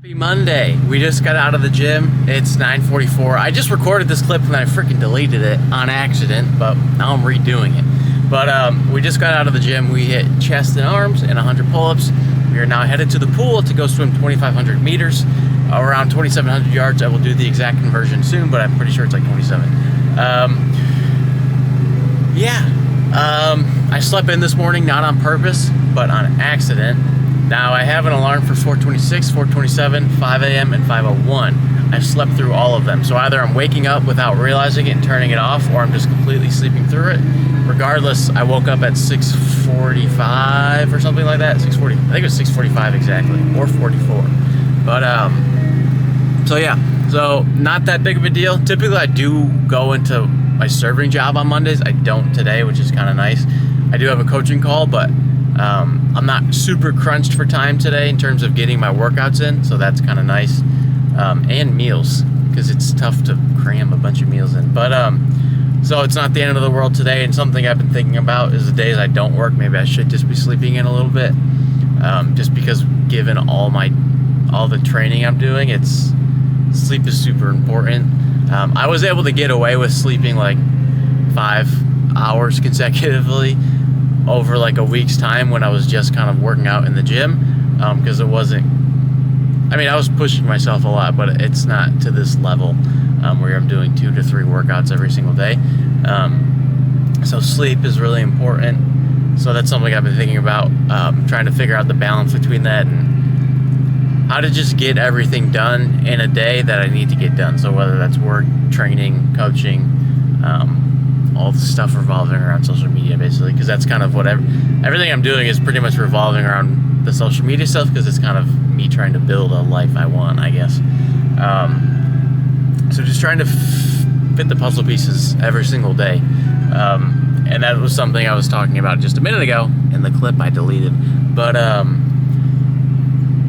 Happy Monday. We just got out of the gym. It's 9:44. I just recorded this clip and I freaking deleted it on accident, but now I'm redoing it. But we just got out of the gym. We hit chest and arms and 100 pull-ups. We are now headed to the pool to go swim 2,500 meters, around 2,700 yards. I will do the exact conversion soon, but I'm pretty sure it's like 27. I slept in this morning, not on purpose, but on accident. Now I have an alarm for 4:26, 4:27, 5 a.m., and 5:01. I've slept through all of them. So either I'm waking up without realizing it and turning it off, or I'm just completely sleeping through it. Regardless, I woke up at 6:45 or something like that. 6:40. I think it was 6:45 exactly, or 44. But so not that big of a deal. Typically, I do go into my serving job on Mondays. I don't today, which is kind of nice. I do have a coaching call, but I'm not super crunched for time today in terms of getting my workouts in, so that's kind of nice. And meals, because it's tough to cram a bunch of meals in. But so it's not the end of the world today, and something I've been thinking about is the days I don't work, maybe I should just be sleeping in a little bit. Just because given all the training I'm doing, sleep is super important. I was able to get away with sleeping like 5 hours consecutively over like a week's time when I was just kind of working out in the gym, because it wasn't, I mean, I was pushing myself a lot, but it's not to this level where I'm doing 2 to 3 workouts every single day. So sleep is really important. So that's something I've been thinking about, trying to figure out the balance between that and how to just get everything done in a day that I need to get done. So whether that's work, training, coaching, all the stuff revolving around social media, basically, because that's kind of what everything I'm doing is pretty much revolving around the social media stuff, because it's kind of me trying to build a life I want, I guess. So just trying to fit the puzzle pieces every single day. And that was something I was talking about just a minute ago in the clip I deleted. But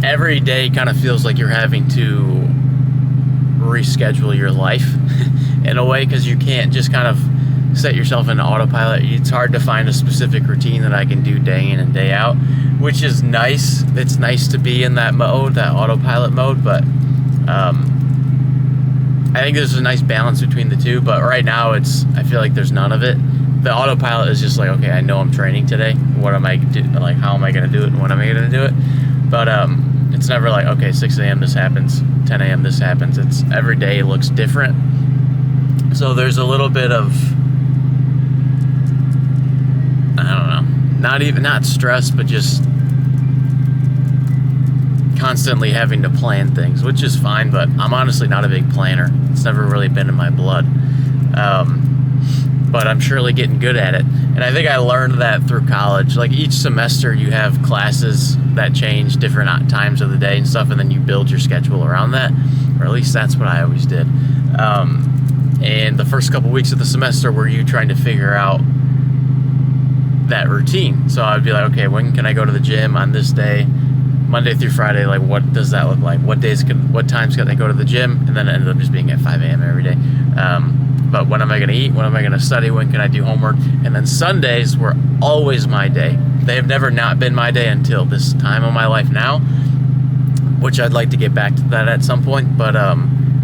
every day kind of feels like you're having to reschedule your life in a way, because you can't just kind of set yourself into autopilot. It's hard to find a specific routine that I can do day in and day out, which is nice. It's nice to be in that mode, that autopilot mode, but I think there's a nice balance between the two. But right now I feel like there's none of it. The autopilot is just like, okay, I know I'm training today. What am I doing? Like, how am I going to do it? And when am I going to do it? But it's never like, okay, 6 a.m. this happens, 10 a.m. this happens. It's every day looks different. So there's a little bit of, I don't know, not stress, but just constantly having to plan things, which is fine, but I'm honestly not a big planner. It's never really been in my blood. But I'm surely getting good at it. And I think I learned that through college. Like each semester you have classes that change different times of the day and stuff, and then you build your schedule around that, or at least that's what I always did. And the first couple weeks of the semester were you trying to figure out that routine. So I'd be like, okay, when can I go to the gym on this day, Monday through Friday? Like, what does that look like? What times can I go to the gym? And then it ended up just being at 5 a.m. every day. But when am I going to eat? When am I going to study? When can I do homework? And then Sundays were always my day. They have never not been my day until this time of my life now, which I'd like to get back to that at some point. But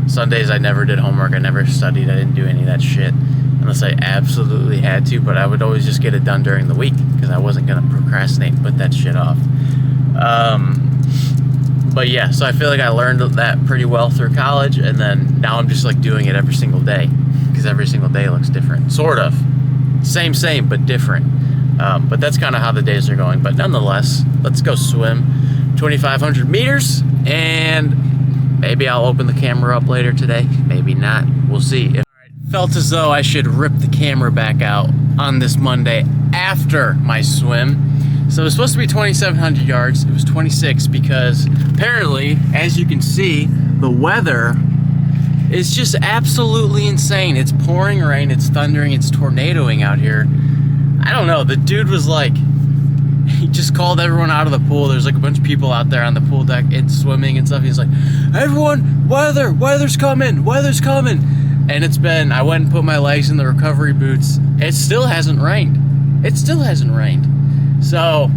Sundays I never did homework. I never studied. I didn't do any of that shit unless I absolutely had to. But I would always just get it done during the week because I wasn't going to procrastinate and put that shit off. But yeah, so I feel like I learned that pretty well through college, and then now I'm just like doing it every single day, because every single day looks different. Sort of. Same, but different. But that's kind of how the days are going. But nonetheless, let's go swim 2,500 meters, and maybe I'll open the camera up later today. Maybe not. We'll see. Felt as though I should rip the camera back out on this Monday after my swim. So it was supposed to be 2,700 yards. It was 26 because apparently, as you can see, the weather is just absolutely insane. It's pouring rain, it's thundering, it's tornadoing out here. I don't know. The dude was like, he just called everyone out of the pool. There's like a bunch of people out there on the pool deck and swimming and stuff. He's like, everyone, weather's coming. And it's been, I went and put my legs in the recovery boots. It still hasn't rained. So,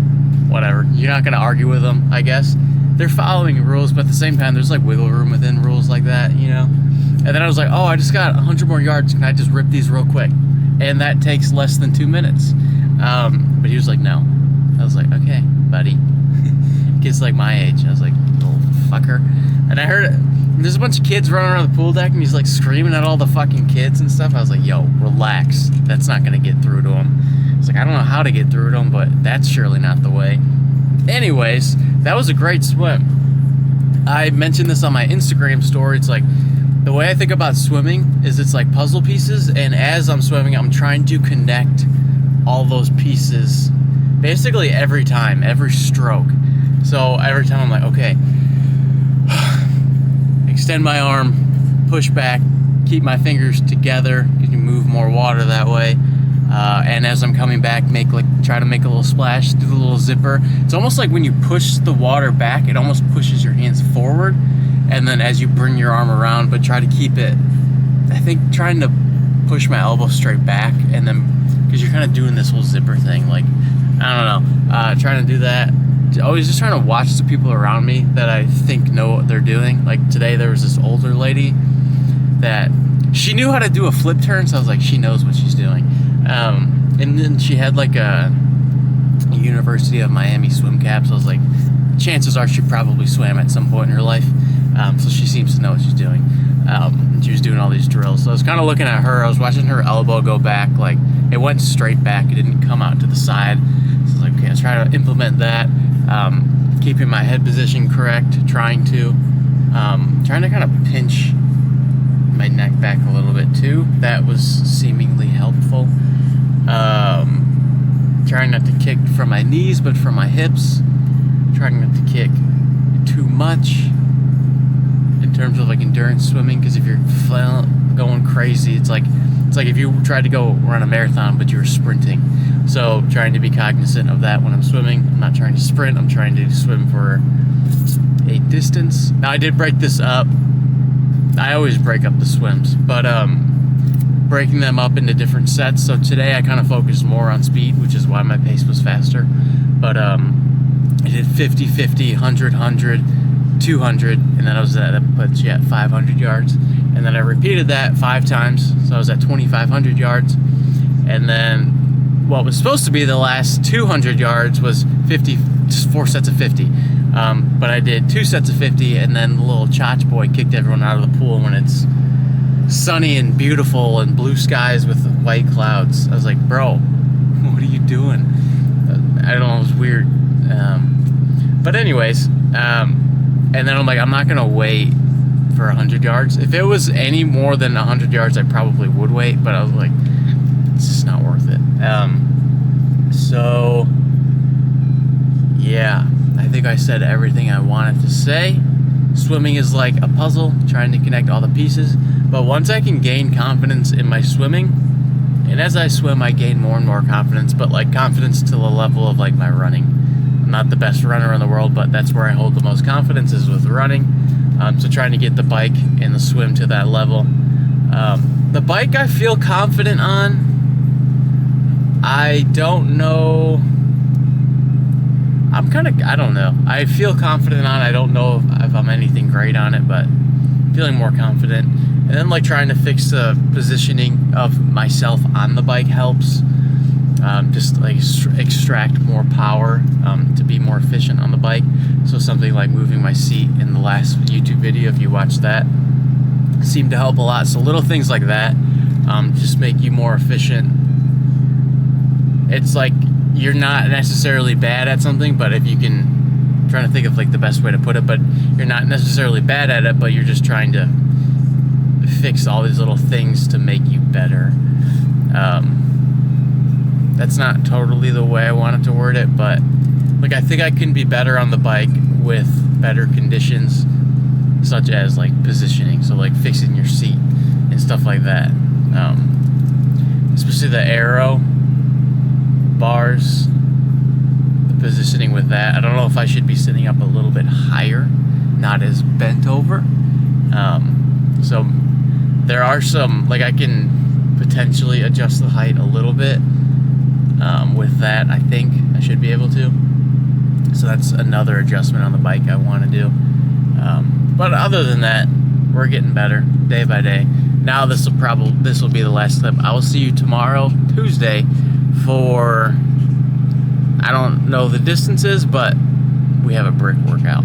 whatever. You're not going to argue with them, I guess. they're following rules, but at the same time, there's like wiggle room within rules like that, you know? And then I was like, oh, I just got 100 more yards. Can I just rip these real quick? And that takes less than 2 minutes. But he was like, no. I was like, okay, buddy. Kid's like my age. I was like, little fucker. And I heard there's a bunch of kids running around the pool deck, and he's like screaming at all the fucking kids and stuff. I was like, yo, relax. That's not gonna get through to him. I was like, I don't know how to get through to him, but that's surely not the way. Anyways, that was a great swim. I mentioned this on my Instagram story. It's like, the way I think about swimming is it's like puzzle pieces, and as I'm swimming, I'm trying to connect all those pieces basically every time, every stroke. So every time I'm like, okay, extend my arm, push back, keep my fingers together. You can move more water that way. And as I'm coming back, try to make a little splash, do the little zipper. It's almost like when you push the water back, it almost pushes your hands forward. And then as you bring your arm around, but try to keep it, I think trying to push my elbow straight back, and then, because you're kind of doing this whole zipper thing, like, I don't know, trying to do that. Always just trying to watch the people around me that I think know what they're doing. Like today there was this older lady that she knew how to do a flip turn, so I was like, she knows what she's doing. And then she had like a University of Miami swim cap, so I was like, chances are she probably swam at some point in her life. So she seems to know what she's doing. She was doing all these drills. So I was kind of looking at her. I was watching her elbow go back. Like, it went straight back. It didn't come out to the side. So I was like, okay, let's try to implement that. Keeping my head position correct. Trying to kind of pinch my neck back a little bit too. That was seemingly helpful. Trying not to kick from my knees, but from my hips. Trying not to kick too much in terms of like endurance swimming, because if you're going crazy, it's like if you tried to go run a marathon but you were sprinting. So trying to be cognizant of that when I'm swimming. I'm not trying to sprint, I'm trying to swim for a distance. Now I did break this up. I always break up the swims, but breaking them up into different sets. So today I kind of focused more on speed, which is why my pace was faster. But I did 50, 50, 100, 100, 200, and then that puts you at 500 yards. And then I repeated that 5 times, so I was at 2,500 yards. And then what was supposed to be the last 200 yards was 50, just 4 sets of 50. But I did 2 sets of 50, and then the little Chach boy kicked everyone out of the pool when it's sunny and beautiful and blue skies with white clouds. I was like, bro, what are you doing? I don't know, it was weird. But anyways, and then I'm like, I'm not gonna wait for 100 yards. If it was any more than 100 yards, I probably would wait, but I was like, it's just not worth it. So yeah, I think I said everything I wanted to say. Swimming is like a puzzle, trying to connect all the pieces. But once I can gain confidence in my swimming, and as I swim, I gain more and more confidence, but like confidence to the level of like my running. I'm not the best runner in the world, but that's where I hold the most confidence, is with running. So trying to get the bike and the swim to that level. The bike I feel confident on. I don't know. I don't know. I feel confident on it. I don't know if I'm anything great on it, but feeling more confident. And then like trying to fix the positioning of myself on the bike helps. Just like extract more power to be more efficient on the bike. So something like moving my seat in the last YouTube video, if you watch that, seemed to help a lot. So little things like that just make you more efficient. It's like you're not necessarily bad at something, but if you can, I'm trying to think of like the best way to put it, but you're not necessarily bad at it, but you're just trying to fix all these little things to make you better. That's not totally the way I wanted to word it, but like I think I can be better on the bike with better conditions, such as like positioning, so like fixing your seat and stuff like that. Especially the aero bars, the positioning with that. I don't know if I should be sitting up a little bit higher, not as bent over. So there are some, like I can potentially adjust the height a little bit. With that, I think I should be able to. So that's another adjustment on the bike I want to do. But other than that, we're getting better day by day. Now this will be the last clip. I will see you tomorrow, Tuesday, for, I don't know the distances, but we have a brick workout.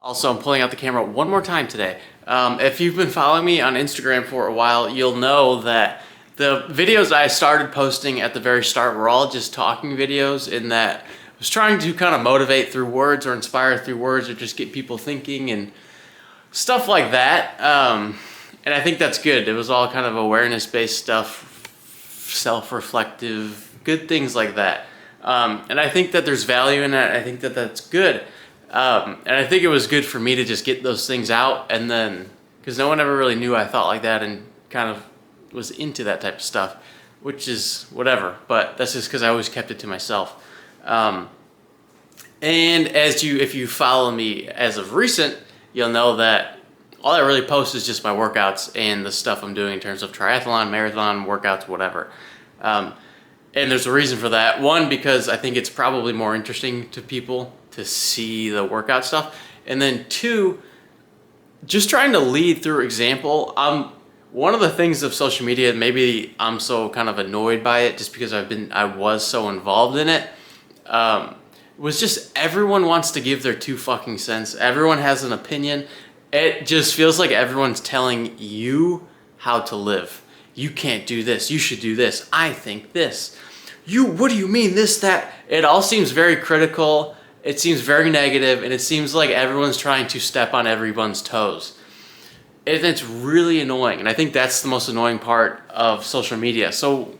Also, I'm pulling out the camera one more time today. If you've been following me on Instagram for a while, you'll know that the videos I started posting at the very start were all just talking videos, in that I was trying to kind of motivate through words or inspire through words or just get people thinking and stuff like that. And I think that's good. It was all kind of awareness-based stuff, self-reflective, good things like that. And I think that there's value in that. I think that that's good. And I think it was good for me to just get those things out, and then, because no one ever really knew I thought like that and kind of was into that type of stuff, which is whatever, but that's just because I always kept it to myself. And if you follow me as of recent, you'll know that all I really post is just my workouts and the stuff I'm doing in terms of triathlon, marathon, workouts, whatever. And there's a reason for that. One, because I think it's probably more interesting to people to see the workout stuff. And then two, just trying to lead through example. One of the things of social media, maybe I'm so kind of annoyed by it just because I was so involved in it, was just everyone wants to give their 2 fucking cents. Everyone has an opinion. It just feels like everyone's telling you how to live. You can't do this. You should do this. I think this. What do you mean this, that? It all seems very critical. It seems very negative, and it seems like everyone's trying to step on everyone's toes. And it's really annoying, and I think that's the most annoying part of social media. So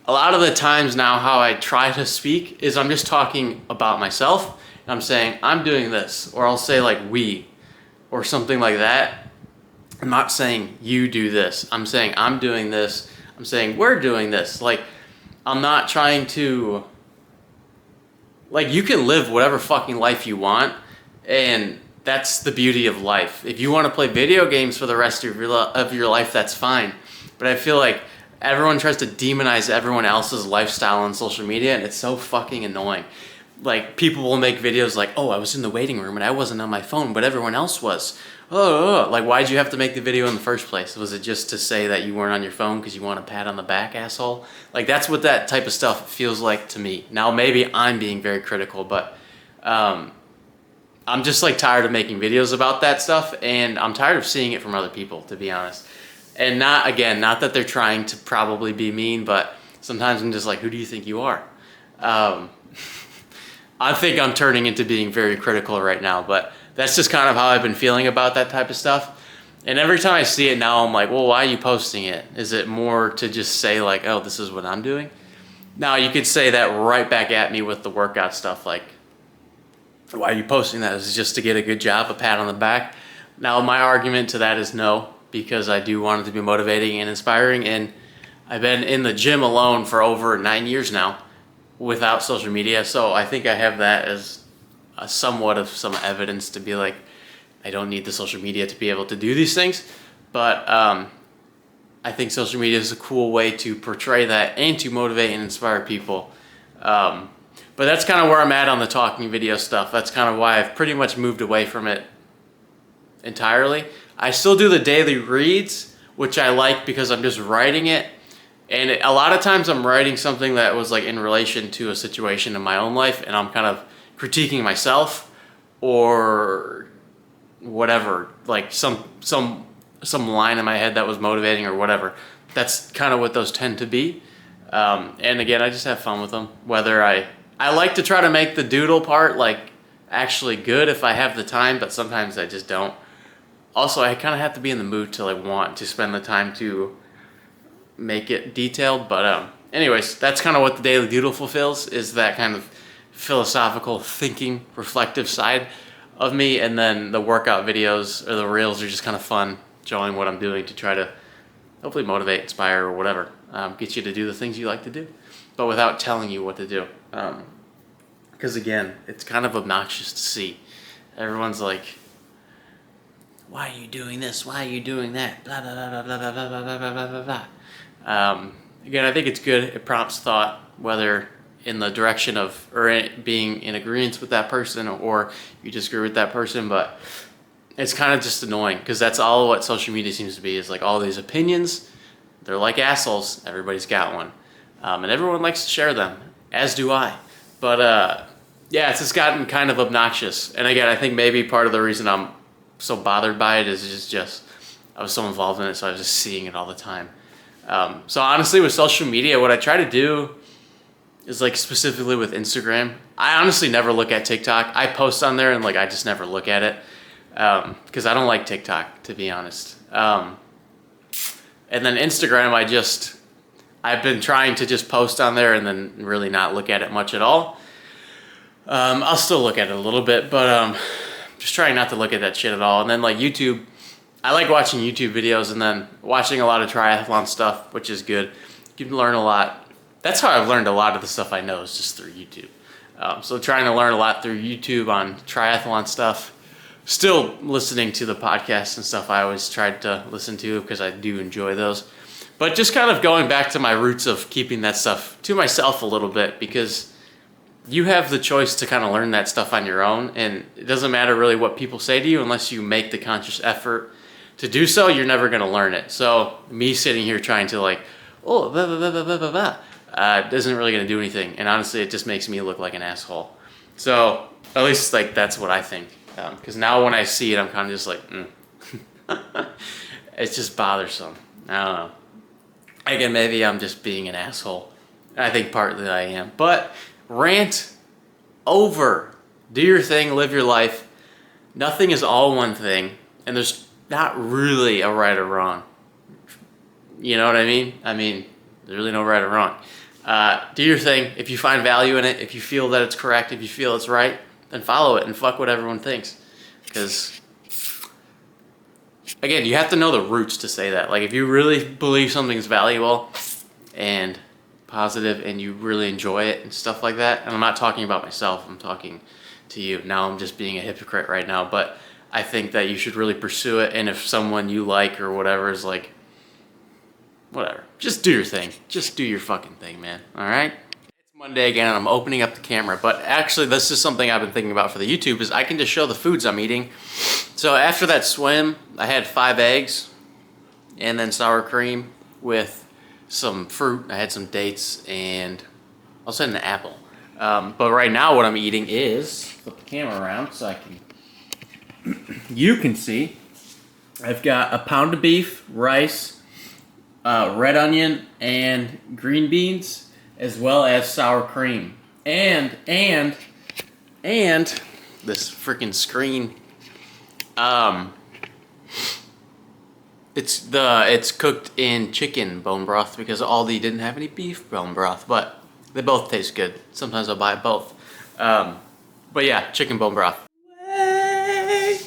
a lot of the times now how I try to speak is I'm just talking about myself, and I'm saying, I'm doing this, or I'll say like we, or something like that. I'm not saying you do this. I'm saying I'm doing this. I'm saying we're doing this. Like, I'm not trying to, like, you can live whatever fucking life you want, and that's the beauty of life. If you want to play video games for the rest of your life, that's fine. But I feel like everyone tries to demonize everyone else's lifestyle on social media, and it's so fucking annoying. Like, people will make videos like, oh, I was in the waiting room and I wasn't on my phone, but everyone else was. Like, why'd you have to make the video in the first place? Was it just to say that you weren't on your phone because you want a pat on the back, asshole? Like, that's what that type of stuff feels like to me. Now, maybe I'm being very critical, but I'm just like tired of making videos about that stuff, and I'm tired of seeing it from other people, to be honest. And not that they're trying to probably be mean, but sometimes I'm just like, who do you think you are? I think I'm turning into being very critical right now, but that's just kind of how I've been feeling about that type of stuff. And every time I see it now, I'm like, well, why are you posting it? Is it more to just say like, oh, this is what I'm doing? Now, you could say that right back at me with the workout stuff, like, why are you posting that? Is it just to get a good job, a pat on the back? Now, my argument to that is no, because I do want it to be motivating and inspiring, and I've been in the gym alone for over 9 years now without social media, so I think I have that as somewhat of some evidence to be like, I don't need the social media to be able to do these things. But I think social media is a cool way to portray that and to motivate and inspire people. But that's kind of where I'm at on the talking video stuff. That's kind of why I've pretty much moved away from it entirely. I still do the daily reads, which I like because I'm just writing it. And a lot of times I'm writing something that was like in relation to a situation in my own life, and I'm kind of critiquing myself or whatever, like some line in my head that was motivating or whatever. That's kind of what those tend to be. And again, I just have fun with them. Whether I like to try to make the doodle part like actually good if I have the time, but sometimes I just don't. Also, I kind of have to be in the mood to like want to spend the time to make it detailed. But anyways, that's kind of what the daily doodle fulfills, is that kind of philosophical thinking, reflective side of me. And then the workout videos or the reels are just kind of fun, showing what I'm doing to try to hopefully motivate, inspire, or whatever, get you to do the things you like to do, but without telling you what to do. Because again, it's kind of obnoxious to see. Everyone's like, why are you doing this? Why are you doing that? Blah, blah, blah, blah, blah, blah, blah, blah, blah, blah, blah. Again, I think it's good. It prompts thought, whether in the direction of, or being in agreement with that person, or you disagree with that person. But it's kind of just annoying because that's all what social media seems to be, is like all these opinions. They're like assholes. Everybody's got one. And everyone likes to share them, as do I. But yeah, it's just gotten kind of obnoxious. And again, I think maybe part of the reason I'm so bothered by it is just I was so involved in it, so I was just seeing it all the time. So honestly, with social media, what I try to do is, like, specifically with Instagram, I honestly never look at TikTok. I post on there and like I just never look at it because I don't like TikTok, to be honest. And then Instagram, I've been trying to just post on there and then really not look at it much at all. I'll still look at it a little bit, but just trying not to look at that shit at all. And then like YouTube, I like watching YouTube videos and then watching a lot of triathlon stuff, which is good. You can learn a lot. That's how I've learned a lot of the stuff I know, is just through YouTube. So trying to learn a lot through YouTube on triathlon stuff. Still listening to the podcasts and stuff I always tried to listen to because I do enjoy those. But just kind of going back to my roots of keeping that stuff to myself a little bit, because you have the choice to kind of learn that stuff on your own, and it doesn't matter really what people say to you unless you make the conscious effort to do so. You're never going to learn it. So me sitting here trying to like, oh, blah, blah, blah, blah, blah, blah, blah, isn't really going to do anything. And honestly, it just makes me look like an asshole. So at least like that's what I think. Because now when I see it, I'm kind of just like, it's just bothersome. I don't know. Again, maybe I'm just being an asshole. I think partly I am. But rant over. Do your thing, live your life. Nothing is all one thing. And there's not really a right or wrong. You know what I mean? I mean, there's really no right or wrong. Do your thing. If you find value in it, if you feel that it's correct, if you feel it's right, then follow it and fuck what everyone thinks. Because, again, you have to know the roots to say that. Like, if you really believe something's valuable and positive and you really enjoy it and stuff like that, and I'm not talking about myself, I'm talking to you. Now I'm just being a hypocrite right now, but I think that you should really pursue it. And if someone you like or whatever is like, whatever, just do your thing. Just do your fucking thing, man. All right? It's Monday again, and I'm opening up the camera. But actually, this is something I've been thinking about for the YouTube, is I can just show the foods I'm eating. So after that swim, I had 5 eggs and then sour cream with some fruit. I had some dates and also an apple. But right now what I'm eating is, flip the camera around so I can, you can see, I've got a pound of beef, rice, red onion, and green beans, as well as sour cream. And this freaking screen, it's cooked in chicken bone broth because Aldi didn't have any beef bone broth, but they both taste good. Sometimes I'll buy both. But yeah, chicken bone broth. Way,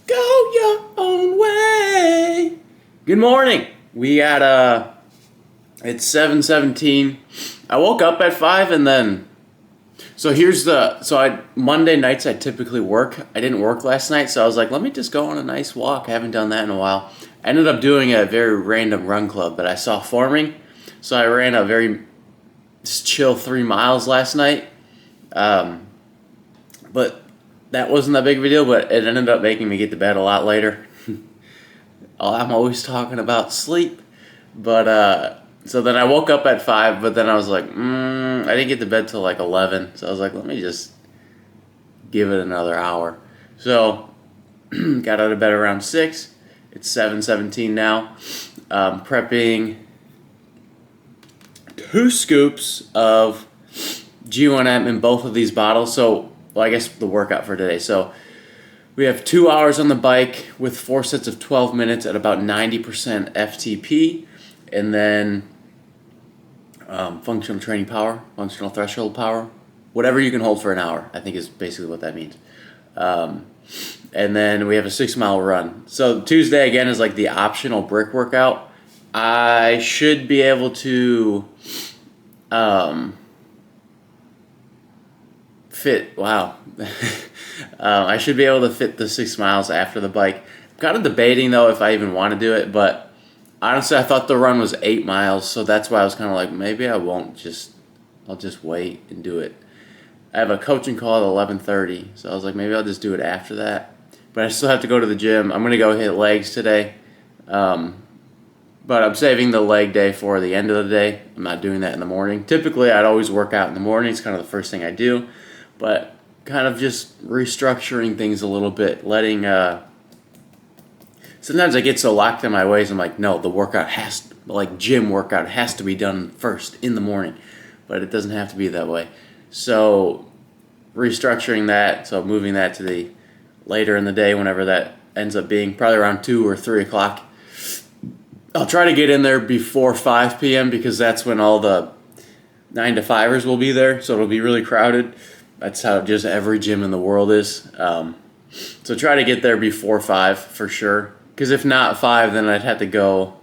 go your own way. Good morning. We got it's 7:17. I woke up at 5 and then, Monday nights I typically work. I didn't work last night, so I was like, let me just go on a nice walk. I haven't done that in a while. I ended up doing a very random run club that I saw forming. So I ran a very just chill 3 miles last night. But that wasn't that big of a deal, but it ended up making me get to bed a lot later. I'm always talking about sleep. But so then I woke up at 5, but then I was like, I didn't get to bed till like 11. So I was like, let me just give it another hour. So got out of bed around 6. It's 7:17 now. Prepping 2 scoops of G1M in both of these bottles. So, well, I guess the workout for today. So we have 2 hours on the bike with 4 sets of 12 minutes at about 90% FTP. And then functional training power, functional threshold power, whatever you can hold for an hour, I think is basically what that means. And then we have a 6-mile run. So Tuesday, again, is like the optional brick workout. I should be able to fit, wow. I should be able to fit the 6 miles after the bike. I'm kind of debating, though, if I even want to do it, but honestly, I thought the run was 8 miles, so that's why I was kind of like, maybe I won't just I'll just wait and do it. I have a coaching call at 11:30, so I was like, maybe I'll just do it after that. But I still have to go to the gym. I'm gonna go hit legs today, but I'm saving the leg day for the end of the day. I'm not doing that in the morning. Typically, I'd always work out in the morning. It's kind of the first thing I do, but kind of just restructuring things a little bit, letting. Sometimes I get so locked in my ways. I'm like, no, the workout gym workout has to be done first in the morning, but it doesn't have to be that way. So restructuring that, so moving that to the later in the day, whenever that ends up being, probably around 2 or 3 o'clock. I'll try to get in there before 5 p.m. because that's when all the 9 to 5ers will be there, so it'll be really crowded. That's how just every gym in the world is. So try to get there before 5 for sure, because if not 5, then I'd have to go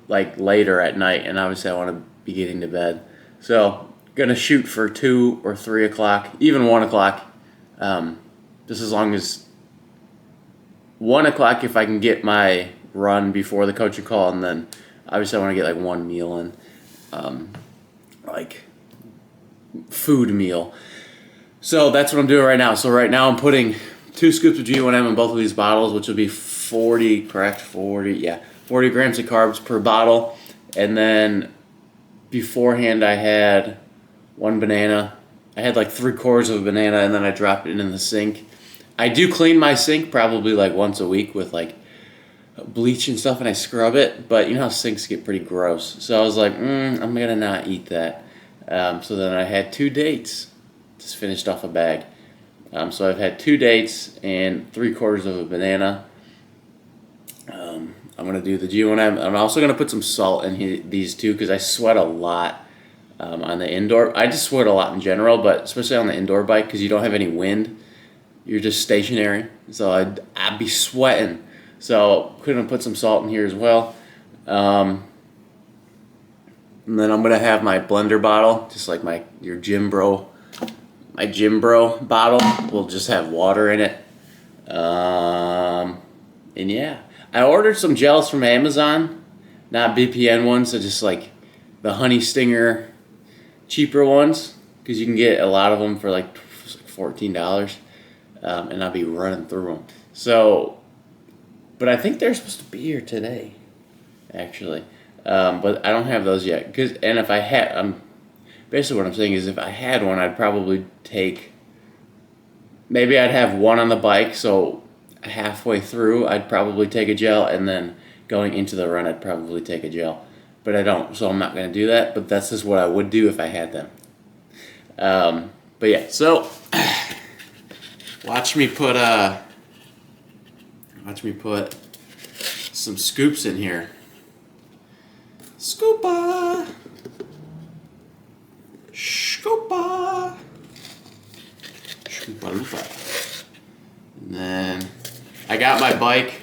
like later at night, and obviously I want to be getting to bed. So gonna shoot for 2 or 3 o'clock, even 1 o'clock. Just as long as 1 o'clock, if I can get my run before the coaching call, and then obviously I want to get like one meal in, like food meal. So that's what I'm doing right now. So right now I'm putting 2 scoops of G1M in both of these bottles, which will be 40 grams of carbs per bottle. And then beforehand I had 1 banana. I had like 3/4 of a banana, and then I dropped it in the sink. I do clean my sink probably like once a week with like bleach and stuff, and I scrub it, but you know how sinks get pretty gross. So I was like, I'm gonna not eat that. So then I had 2 dates. Just finished off a bag. So I've had 2 dates and 3/4 of a banana. I'm gonna do the G1M. I'm also gonna put some salt in these two because I sweat a lot on the indoor. I just sweat a lot in general, but especially on the indoor bike because you don't have any wind. You're just stationary, so I'd be sweating. So gonna put some salt in here as well. And then I'm gonna have my blender bottle, just like my gym bro bottle will just have water in it. And yeah, I ordered some gels from Amazon, not BPN ones, so just like the Honey Stinger cheaper ones, because you can get a lot of them for like $14, and I'll be running through them. So, but I think they're supposed to be here today, actually. But I don't have those yet. And if I had, basically what I'm saying is if I had one, I'd probably maybe I'd have one on the bike, so halfway through I'd probably take a gel, and then going into the run I'd probably take a gel. But I don't, so I'm not going to do that, but that's just what I would do if I had them. But yeah, so watch me put some scoops in here. Scoopa! Scoopa! Scoopa-loopa. And then I got my bike.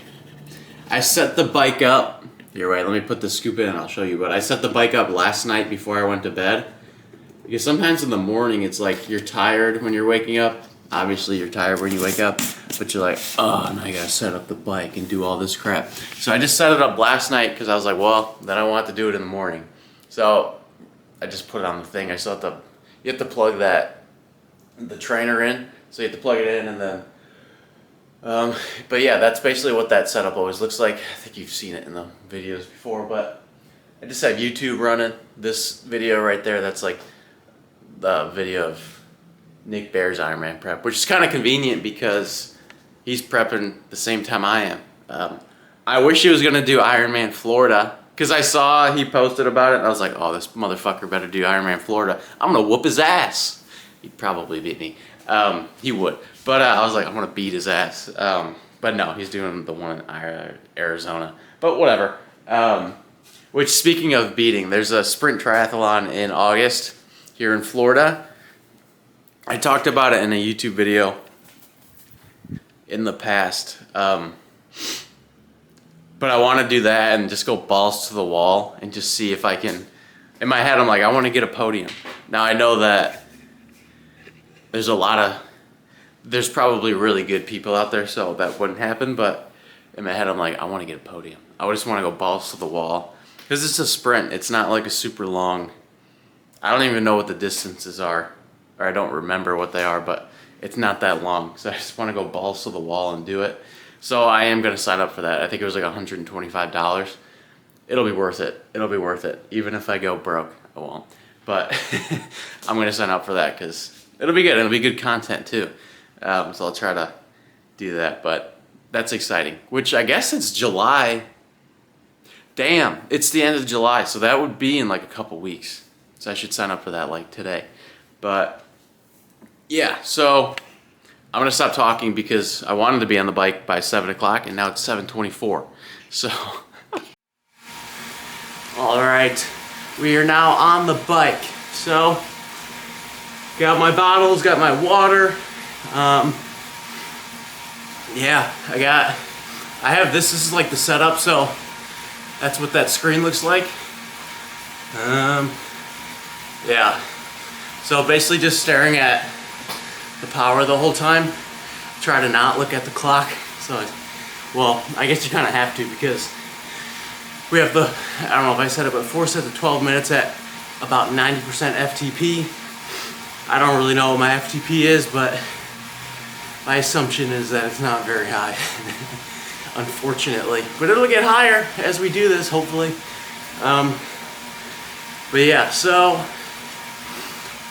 I set the bike up. You're right, let me put the scoop in and I'll show you. But I set the bike up last night before I went to bed. Because sometimes in the morning it's like you're tired when you're waking up. Obviously you're tired when you wake up. But you're like, oh, now I gotta set up the bike and do all this crap. So I just set it up last night because I was like, well, then I want to do it in the morning. So I just put it on the thing. I still have to plug the trainer in. So you have to plug it in and then, but yeah, that's basically what that setup always looks like. I think you've seen it in the videos before, but I just have YouTube running. This video right there, that's like the video of Nick Bear's Ironman prep, which is kind of convenient because he's prepping the same time I am. I wish he was going to do Ironman Florida because I saw he posted about it and I was like, oh, this motherfucker better do Ironman Florida. I'm going to whoop his ass. He'd probably beat me. He would. But I was like, I'm going to beat his ass. But no, he's doing the one in Arizona. But whatever. Which, speaking of beating, there's a sprint triathlon in August here in Florida. I talked about it in a YouTube video in the past. But I want to do that and just go balls to the wall and just see if I can. In my head, I'm like, I want to get a podium. Now, I know that there's probably really good people out there, so that wouldn't happen. But in my head, I'm like, I want to get a podium. I just want to go balls to the wall. Because it's a sprint. It's not like a super long I don't even know what the distances are, or I don't remember what they are, but it's not that long. So I just want to go balls to the wall and do it. So I am going to sign up for that. I think it was like $125. It'll be worth it. It'll be worth it. Even if I go broke, I won't. But I'm going to sign up for that because it'll be good. It'll be good content too. So I'll try to do that. But that's exciting. Which I guess it's July. Damn, it's the end of July. So that would be in like a couple weeks. So I should sign up for that like today. But yeah, so I'm going to stop talking because I wanted to be on the bike by 7 o'clock and now it's 7:24. So, all right, we are now on the bike. So, got my bottles, got my water. Yeah, I have this is like the setup, so that's what that screen looks like. Yeah, so basically just staring at the power the whole time. Try to not look at the clock. So, well, I guess you kind of have to because we have the, I don't know if I said it, but 4 sets of 12 minutes at about 90% FTP. I don't really know what my FTP is, but my assumption is that it's not very high, unfortunately. But it'll get higher as we do this, hopefully. But yeah, so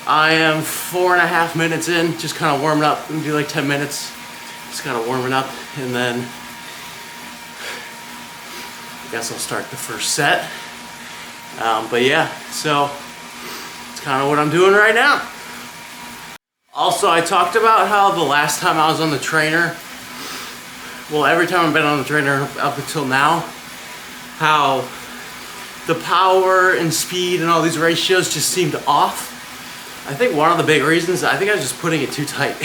I am 4.5 minutes in, just kind of warming up. I'm gonna do like 10 minutes, just kind of warming up, and then I guess I'll start the first set. But yeah, so it's kind of what I'm doing right now. Also, I talked about how the last time I was on the trainer, well, every time I've been on the trainer up until now, how the power and speed and all these ratios just seemed off. I think one of the big reasons, I think I was just putting it too tight.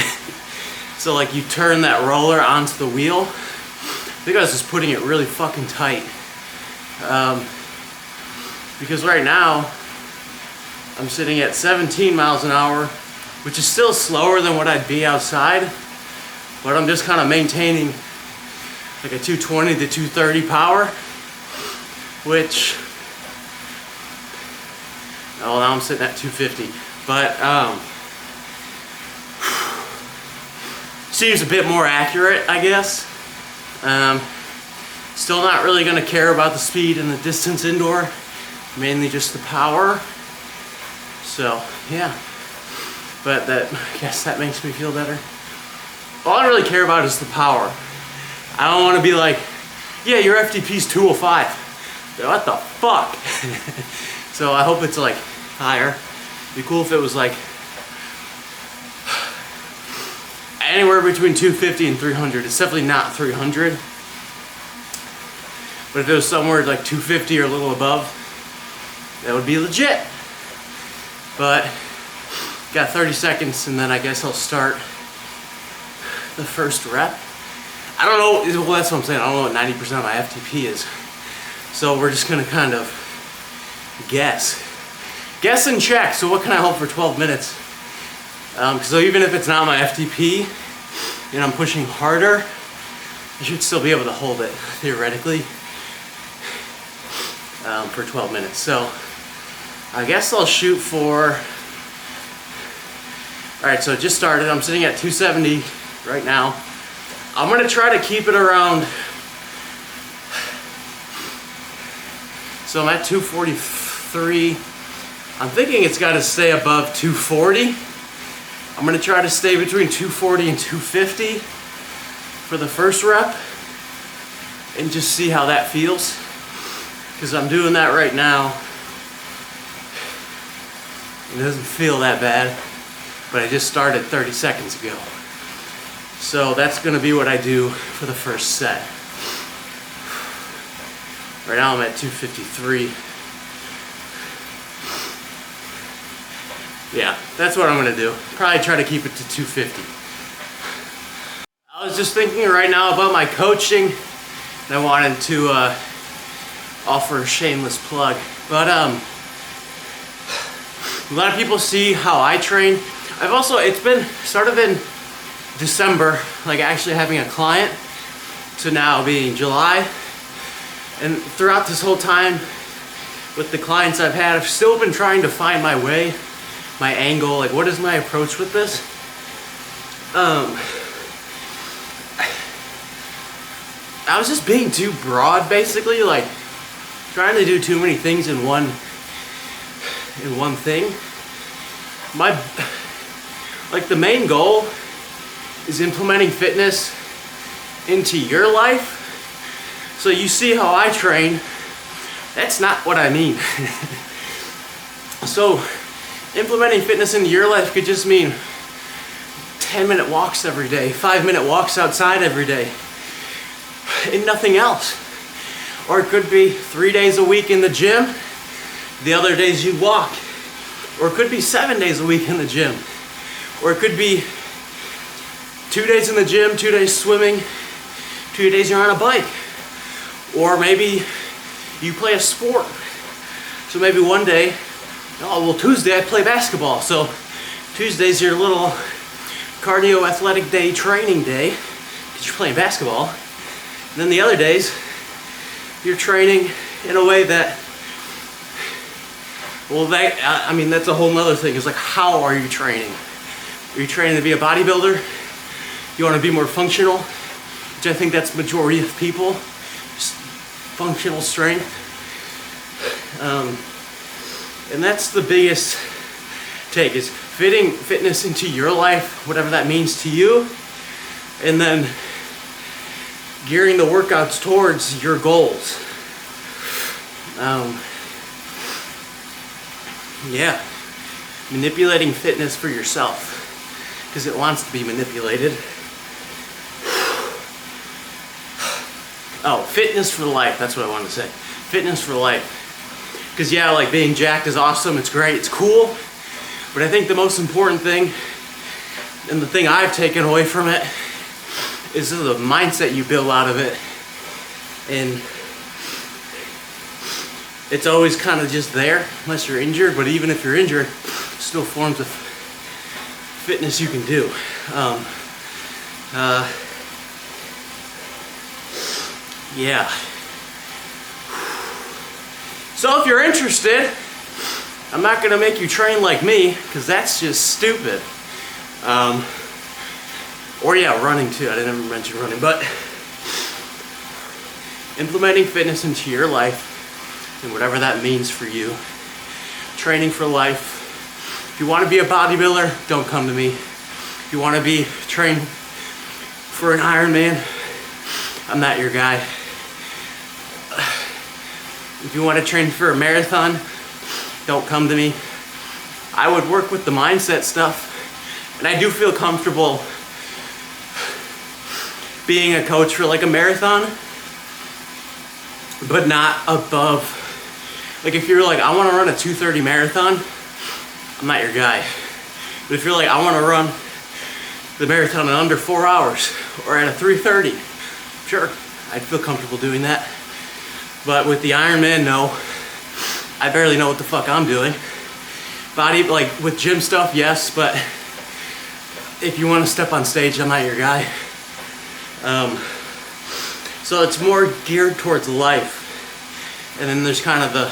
So like you turn that roller onto the wheel, I think I was just putting it really fucking tight. Because right now, I'm sitting at 17 miles an hour, which is still slower than what I'd be outside, but I'm just kind of maintaining like a 220 to 230 power, which, oh, now I'm sitting at 250, but seems a bit more accurate, I guess. Still not really gonna care about the speed and the distance indoor, mainly just the power. So yeah, but that, I guess that makes me feel better. All I really care about is the power. I don't want to be like, yeah, your FTP's 205. What the fuck? So I hope it's like higher. It'd be cool if it was like anywhere between 250 and 300. It's definitely not 300. But if it was somewhere like 250 or a little above, that would be legit. But got 30 seconds and then I guess I'll start the first rep. I don't know, well that's what I'm saying, I don't know what 90% of my FTP is. So we're just gonna kind of guess. Guess and check, so what can I hold for 12 minutes? So even if it's not my FTP and I'm pushing harder, I should still be able to hold it, theoretically, for 12 minutes. So I guess I'll shoot for, all right, so it just started. I'm sitting at 270 right now. I'm gonna try to keep it around, so I'm at 243. I'm thinking it's gotta stay above 240. I'm gonna try to stay between 240 and 250 for the first rep and just see how that feels. Because I'm doing that right now. It doesn't feel that bad, but I just started 30 seconds ago. So that's gonna be what I do for the first set. Right now I'm at 253. Yeah, that's what I'm gonna do. Probably try to keep it to 250. I was just thinking right now about my coaching, and I wanted to offer a shameless plug. But a lot of people see how I train. I've also, it's been started in December, like actually having a client, to now being July. And throughout this whole time, with the clients I've had, I've still been trying to find my way, my angle, like what is my approach with this? I was just being too broad, basically, like trying to do too many things in one thing. Like the main goal is implementing fitness into your life. So you see how I train, that's not what I mean. So implementing fitness into your life could just mean 10-minute walks every day, 5-minute walks outside every day, and nothing else. Or it could be 3 days a week in the gym, the other days you walk. Or it could be 7 days a week in the gym. Or it could be 2 days in the gym, 2 days swimming, 2 days you're on a bike. Or maybe you play a sport. So maybe one day, oh well, Tuesday I play basketball. So Tuesday's your little cardio athletic day, training day, because you're playing basketball. And then the other days, you're training in a way that, well, I mean, that's a whole nother thing. It's like, how are you training? Are you training to be a bodybuilder? You want to be more functional, which I think that's the majority of people, just functional strength. And that's the biggest take, is fitting fitness into your life, whatever that means to you, and then gearing the workouts towards your goals. Yeah, manipulating fitness for yourself, because it wants to be manipulated. Oh, fitness for life, that's what I wanted to say. Fitness for life. Because yeah, like being jacked is awesome, it's great, it's cool, but I think the most important thing, and the thing I've taken away from it, is the mindset you build out of it. And it's always kind of just there, unless you're injured, but even if you're injured, still forms of fitness you can do. Yeah. So if you're interested, I'm not gonna make you train like me, because that's just stupid. Or yeah, running too, I didn't ever mention running, but implementing fitness into your life, and whatever that means for you. Training for life. If you want to be a bodybuilder, don't come to me. If you want to be trained for an Ironman, I'm not your guy. If you want to train for a marathon, don't come to me. I would work with the mindset stuff, and I do feel comfortable being a coach for like a marathon, but not above. Like if you're like, I want to run a 2:30 marathon, I'm not your guy. But if you're like, I want to run the marathon in under 4 hours or at a 3:30, sure, I'd feel comfortable doing that. But with the Ironman, no. I barely know what the fuck I'm doing. Body, like with gym stuff, yes, but if you want to step on stage, I'm not your guy. So it's more geared towards life. And then there's kind of the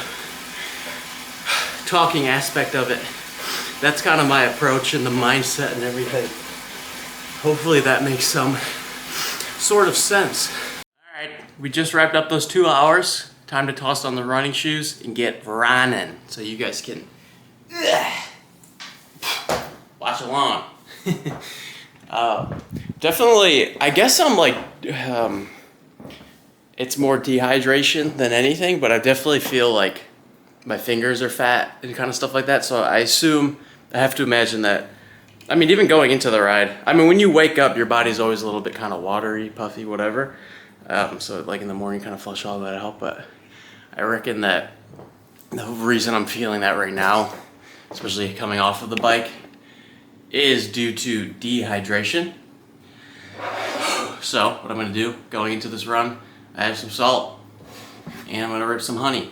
talking aspect of it. That's kind of my approach and the mindset and everything. Hopefully that makes some sort of sense. All right, we just wrapped up those 2 hours. Time to toss on the running shoes and get running so you guys can watch along. Definitely, I guess I'm like, it's more dehydration than anything, but I definitely feel like my fingers are fat and kind of stuff like that. So I assume, I have to imagine that, I mean, even going into the ride, I mean, when you wake up, your body's always a little bit kind of watery, puffy, whatever. So like in the morning, kind of flush all that out. But I reckon that the reason I'm feeling that right now, especially coming off of the bike, is due to dehydration. So what I'm gonna do going into this run, I have some salt and I'm gonna rip some honey.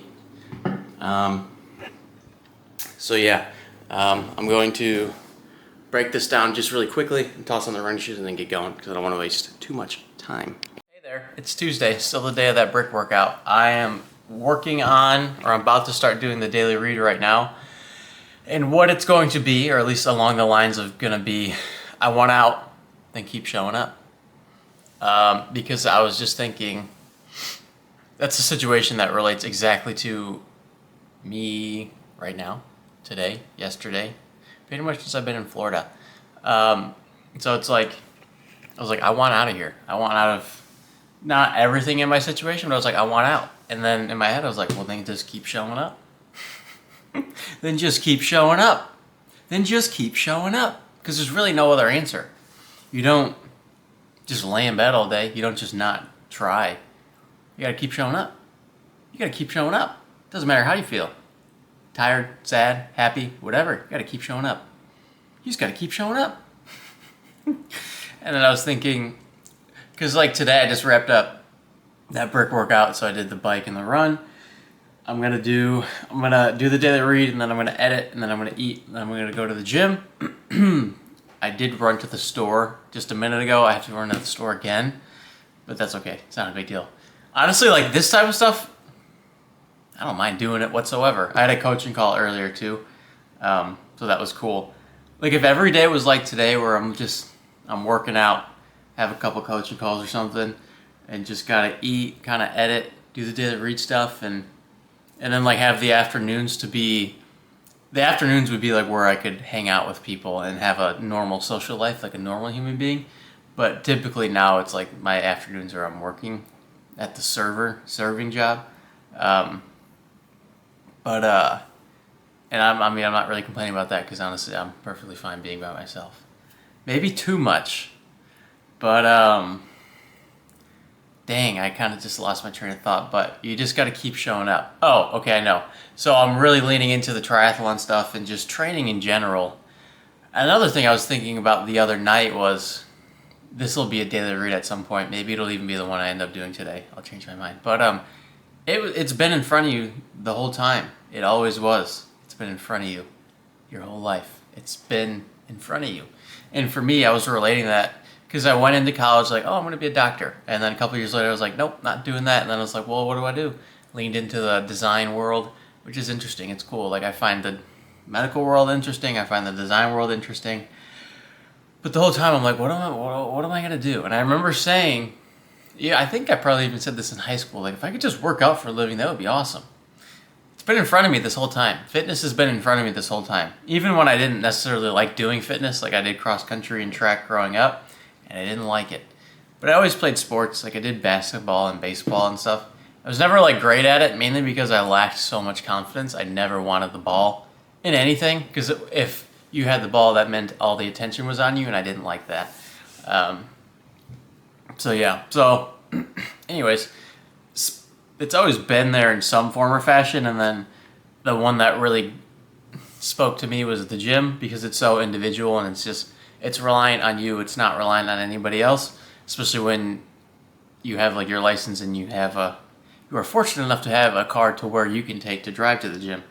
So yeah, I'm going to break this down just really quickly and toss on the running shoes and then get going because I don't want to waste too much time. Hey there, it's Tuesday, still the day of that brick workout. I am working on, or I'm about to start doing the daily read right now. And what it's going to be, or at least along the lines of going to be, I want out, then keep showing up. Because I was just thinking, that's a situation that relates exactly to me right now, today, yesterday, pretty much since I've been in Florida. So it's like, I was like, I want out of here. I want out of not everything in my situation, but I was like, I want out. And then in my head, I was like, well, then just keep showing up. Then just keep showing up. Then just keep showing up. Because there's really no other answer. You don't just lay in bed all day. You don't just not try. You gotta keep showing up. You gotta keep showing up. Doesn't matter how you feel. Tired, sad, happy, whatever. You gotta keep showing up. You just gotta keep showing up. And then I was thinking, because like today I just wrapped up that brick workout, so I did the bike and the run. I'm gonna do the daily read, and then I'm gonna edit, and then I'm gonna eat, and then I'm gonna go to the gym. I did run to the store just a minute ago. I have to run to the store again, but that's okay. It's not a big deal. Honestly, like this type of stuff, I don't mind doing it whatsoever. I had a coaching call earlier too, so that was cool. Like if every day was like today, where I'm working out, have a couple coaching calls or something, and just gotta eat, kind of edit, do the daily read stuff, and then like have the afternoons would be like where I could hang out with people and have a normal social life, like a normal human being. But typically now it's like my afternoons are I'm working at the serving job. And I'm not really complaining about that, because honestly I'm perfectly fine being by myself. Maybe too much, but dang, I kind of just lost my train of thought. But you just got to keep showing up. Oh, okay, I know. So I'm really leaning into the triathlon stuff and just training in general. Another thing I was thinking about the other night was, this will be a daily read at some point. Maybe it'll even be the one I end up doing today. I'll change my mind. But it's been in front of you the whole time. It always was. It's been in front of you your whole life. It's been in front of you. And for me, I was relating that because I went into college like, oh, I'm going to be a doctor. And then a couple years later, I was like, nope, not doing that. And then I was like, well, what do I do? Leaned into the design world, which is interesting. It's cool. Like I find the medical world interesting. I find the design world interesting. But the whole time I'm like, what am I going to do? And I remember saying, yeah, I think I probably even said this in high school. Like if I could just work out for a living, that would be awesome. It's been in front of me this whole time. Fitness has been in front of me this whole time. Even when I didn't necessarily like doing fitness, like I did cross country and track growing up, and I didn't like it. But I always played sports. Like I did basketball and baseball and stuff. I was never like great at it, mainly because I lacked so much confidence. I never wanted the ball in anything, because if you had the ball, that meant all the attention was on you, and I didn't like that. So anyways, it's always been there in some form or fashion, and then the one that really spoke to me was the gym, because it's so individual and it's reliant on you. It's not reliant on anybody else, especially when you have like your license and you are fortunate enough to have a car to where you can take to drive to the gym,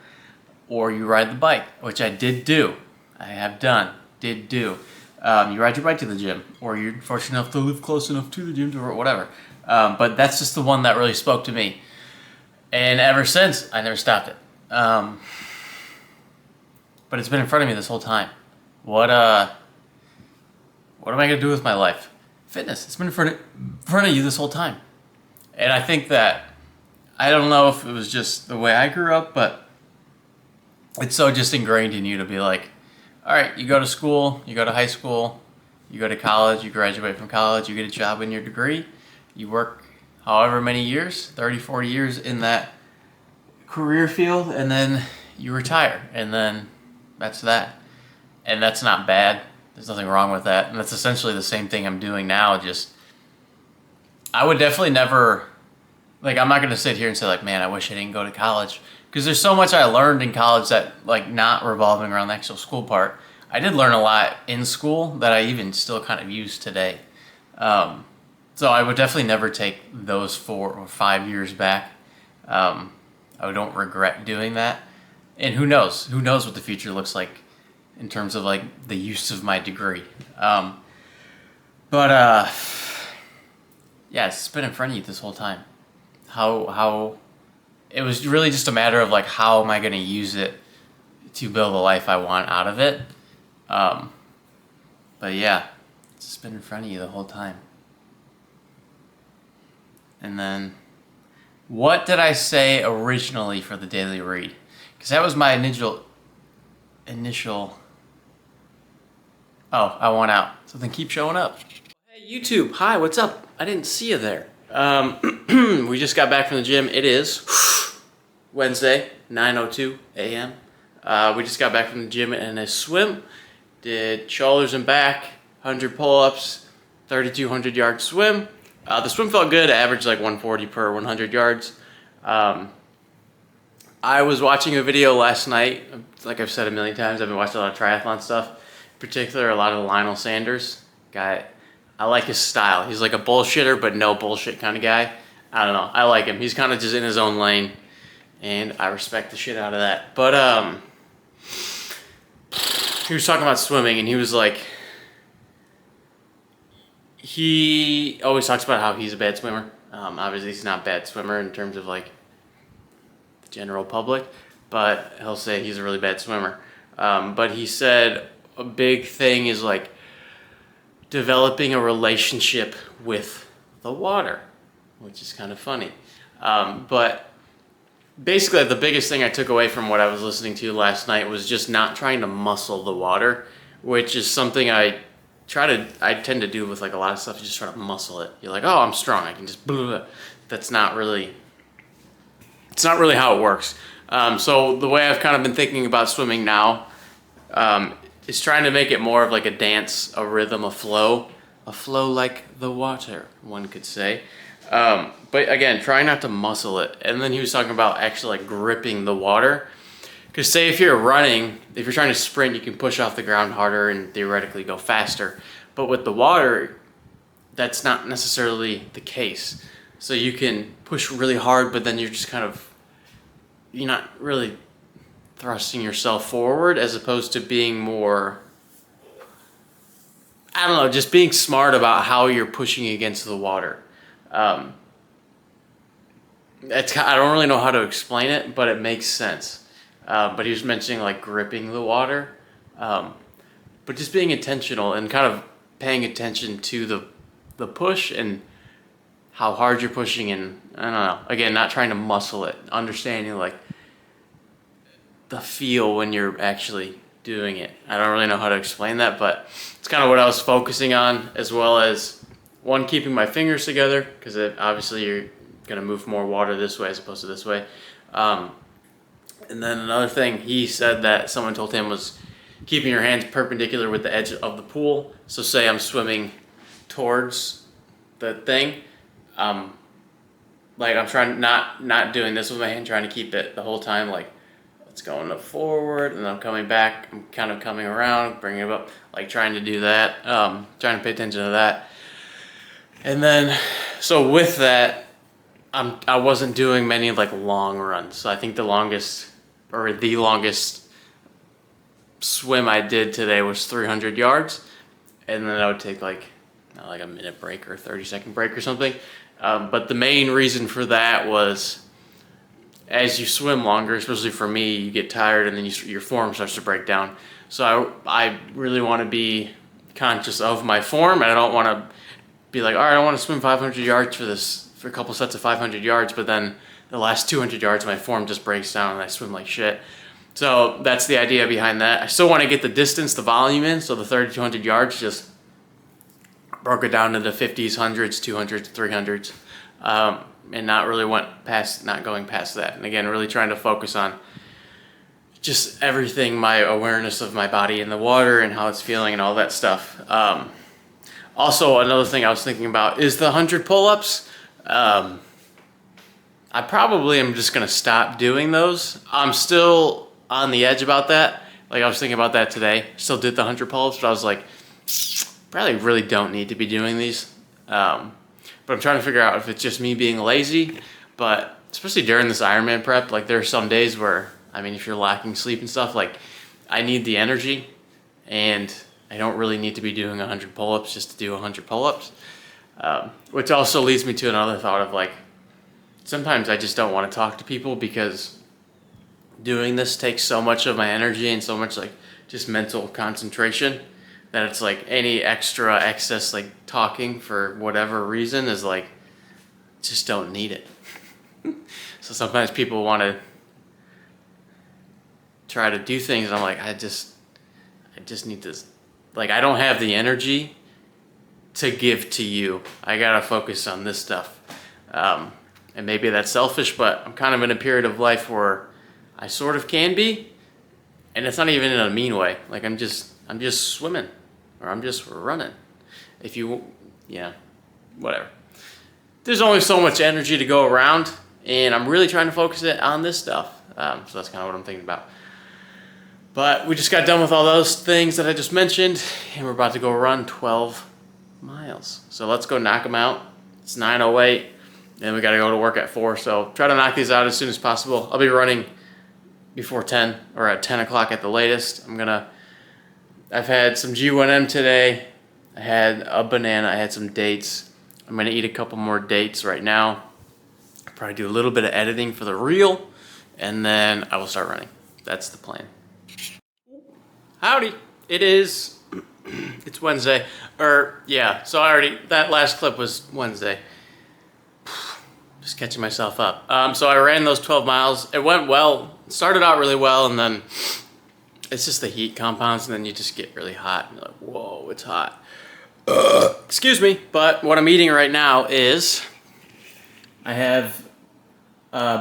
or you ride the bike, which I did do. You ride your bike to the gym, or you're fortunate enough to live close enough to the gym or whatever. But that's just the one that really spoke to me. And ever since, I never stopped it. But it's been in front of me this whole time. What am I going to do with my life? Fitness. It's been in front of you this whole time. And I think that, I don't know if it was just the way I grew up, but it's so just ingrained in you to be like, all right, you go to school, you go to high school, you go to college, you graduate from college, you get a job in your degree, you work however many years, 30, 40 years in that career field, and then you retire, and then that's that. And that's not bad. There's nothing wrong with that. And that's essentially the same thing I'm doing now. Just, I would definitely never, like, I'm not going to sit here and say, like, man, I wish I didn't go to college. Because there's so much I learned in college that, like, not revolving around the actual school part. I did learn a lot in school that I even still kind of use today. So I would definitely never take those 4 or 5 years back. I don't regret doing that. And who knows? Who knows what the future looks like in terms of, like, the use of my degree. Yeah, it's been in front of you this whole time. How it was really just a matter of like, how am I going to use it to build the life I want out of it. But yeah, it's just been in front of you the whole time. And then, what did I say originally for the daily read? Because that was my initial. Oh, I want out. So then keep showing up. Hey YouTube, hi, what's up? I didn't see you there. We just got back from the gym. It is Wednesday, 9:02 a.m. We just got back from the gym and a swim. Did shoulders and back, 100 pull-ups, 3,200 yard swim. The swim felt good. I averaged like 140 per 100 yards. I was watching a video last night. Like I've said a million times, I've been watching a lot of triathlon stuff. In particular, a lot of Lionel Sanders. Guy, I like his style. He's like a bullshitter, but no bullshit kind of guy. I don't know. I like him. He's kind of just in his own lane, and I respect the shit out of that. But he was talking about swimming, and he was like, he always talks about how he's a bad swimmer. Obviously, he's not a bad swimmer in terms of like the general public, but he'll say he's a really bad swimmer. But he said a big thing is like developing a relationship with the water, which is kind of funny. But basically, the biggest thing I took away from what I was listening to last night was just not trying to muscle the water, which is something I tend to do with like a lot of stuff. You just try to muscle it. You're like, oh, I'm strong. I can just blah, blah. That's not really, it's not really how it works. So the way I've kind of been thinking about swimming now is trying to make it more of like a dance, a rhythm, a flow like the water, one could say. But again, try not to muscle it. And then he was talking about actually like gripping the water. Because say if you're running, if you're trying to sprint, you can push off the ground harder and theoretically go faster. But with the water, that's not necessarily the case. So you can push really hard, but then you're just kind of, you're not really thrusting yourself forward, as opposed to being more, I don't know, just being smart about how you're pushing against the water. I don't really know how to explain it, but it makes sense. But he was mentioning like gripping the water, but just being intentional and kind of paying attention to the push and how hard you're pushing, and I don't know, again, not trying to muscle it, understanding like the feel when you're actually doing it. I don't really know how to explain that, but it's kind of what I was focusing on, as well as one, keeping my fingers together, because obviously you're gonna move more water this way as opposed to this way. And then another thing he said that someone told him was keeping your hands perpendicular with the edge of the pool. So say I'm swimming towards the thing, like I'm trying not doing this with my hand, trying to keep it the whole time, like it's going up forward and I'm coming back, I'm kind of coming around, bringing it up, like trying to do that, trying to pay attention to that. And then, so with that, I wasn't doing many like long runs. So I think the longest swim I did today was 300 yards. And then I would take like a minute break or a 30-second break or something. But the main reason for that was, as you swim longer, especially for me, you get tired and then your form starts to break down. So I really want to be conscious of my form, and I don't want to be like, all right, I want to swim 500 yards for a couple sets of 500 yards, but then the last 200 yards, my form just breaks down and I swim like shit. So that's the idea behind that. I still want to get the distance, the volume in, so the 3,200 yards just broke it down into 50s, 100s, 200s, 300s, and not going past that. And again, really trying to focus on just everything, my awareness of my body in the water and how it's feeling and all that stuff. Also, another thing I was thinking about is the 100 pull-ups. I probably am just going to stop doing those. I'm still on the edge about that. Like I was thinking about that today. Still did the 100 pull-ups, but I was like, probably really don't need to be doing these. But I'm trying to figure out if it's just me being lazy. But especially during this Ironman prep, like there are some days where, I mean, if you're lacking sleep and stuff, like I need the energy, and I don't really need to be doing 100 pull-ups just to do 100 pull-ups. Which also leads me to another thought of like, sometimes I just don't want to talk to people because doing this takes so much of my energy and so much like just mental concentration that it's like any extra excess like talking for whatever reason is like, just don't need it. So sometimes people want to try to do things and I'm like, I just need this. Like, I don't have the energy to give to you. I gotta focus on this stuff. And maybe that's selfish, but I'm kind of in a period of life where I sort of can be, and it's not even in a mean way. Like I'm just swimming, or I'm just running. If you, yeah, whatever. There's only so much energy to go around, and I'm really trying to focus it on this stuff. So that's kind of what I'm thinking about. But we just got done with all those things that I just mentioned, and we're about to go run 12 miles. So let's go knock them out. It's 9:08, and we got to go to work at 4. So try to knock these out as soon as possible. I'll be running before 10 or at 10 o'clock at the latest. I've had some G1M today. I had a banana. I had some dates. I'm gonna eat a couple more dates right now. I'll probably do a little bit of editing for the reel, and then I will start running. That's the plan. Howdy. It is, it's Wednesday. So that last clip was Wednesday. Just catching myself up. So I ran those 12 miles. It went well. It started out really well, and then it's just the heat compounds, and then you just get really hot. And you're like, whoa, it's hot. Excuse me, but what I'm eating right now is I have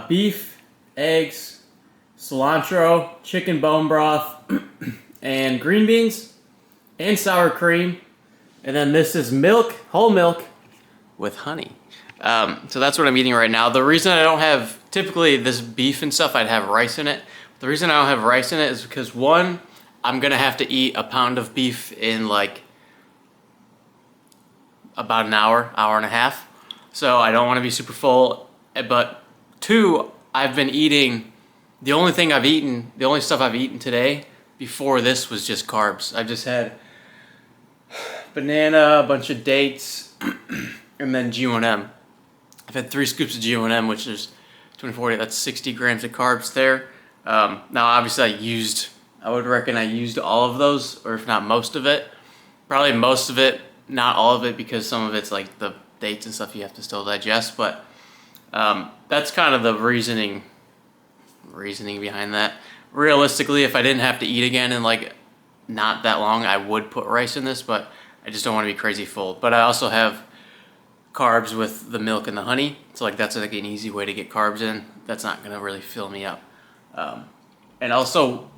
beef, eggs, cilantro, chicken bone broth, and green beans, and sour cream. And then this is milk, whole milk, with honey. So that's what I'm eating right now. The reason I don't have, typically this beef and stuff, I'd have rice in it. The reason I don't have rice in it is because, one, I'm gonna have to eat a pound of beef in like about an hour and a half. So I don't wanna be super full. But two, I've been eating, the only stuff I've eaten today before this was just carbs. I've just had banana, a bunch of dates, and then G1M. I've had 3 scoops of G1M, which is 2040. That's 60 grams of carbs there. Now, obviously, I would reckon I used all of those, or if not most of it. Probably most of it, not all of it, because some of it's like the dates and stuff you have to still digest. But that's kind of the reasoning behind that. Realistically, if I didn't have to eat again in like not that long, I would put rice in this, but I just don't want to be crazy full. But I also have carbs with the milk and the honey, so like that's like an easy way to get carbs in. That's not gonna really fill me up. And also,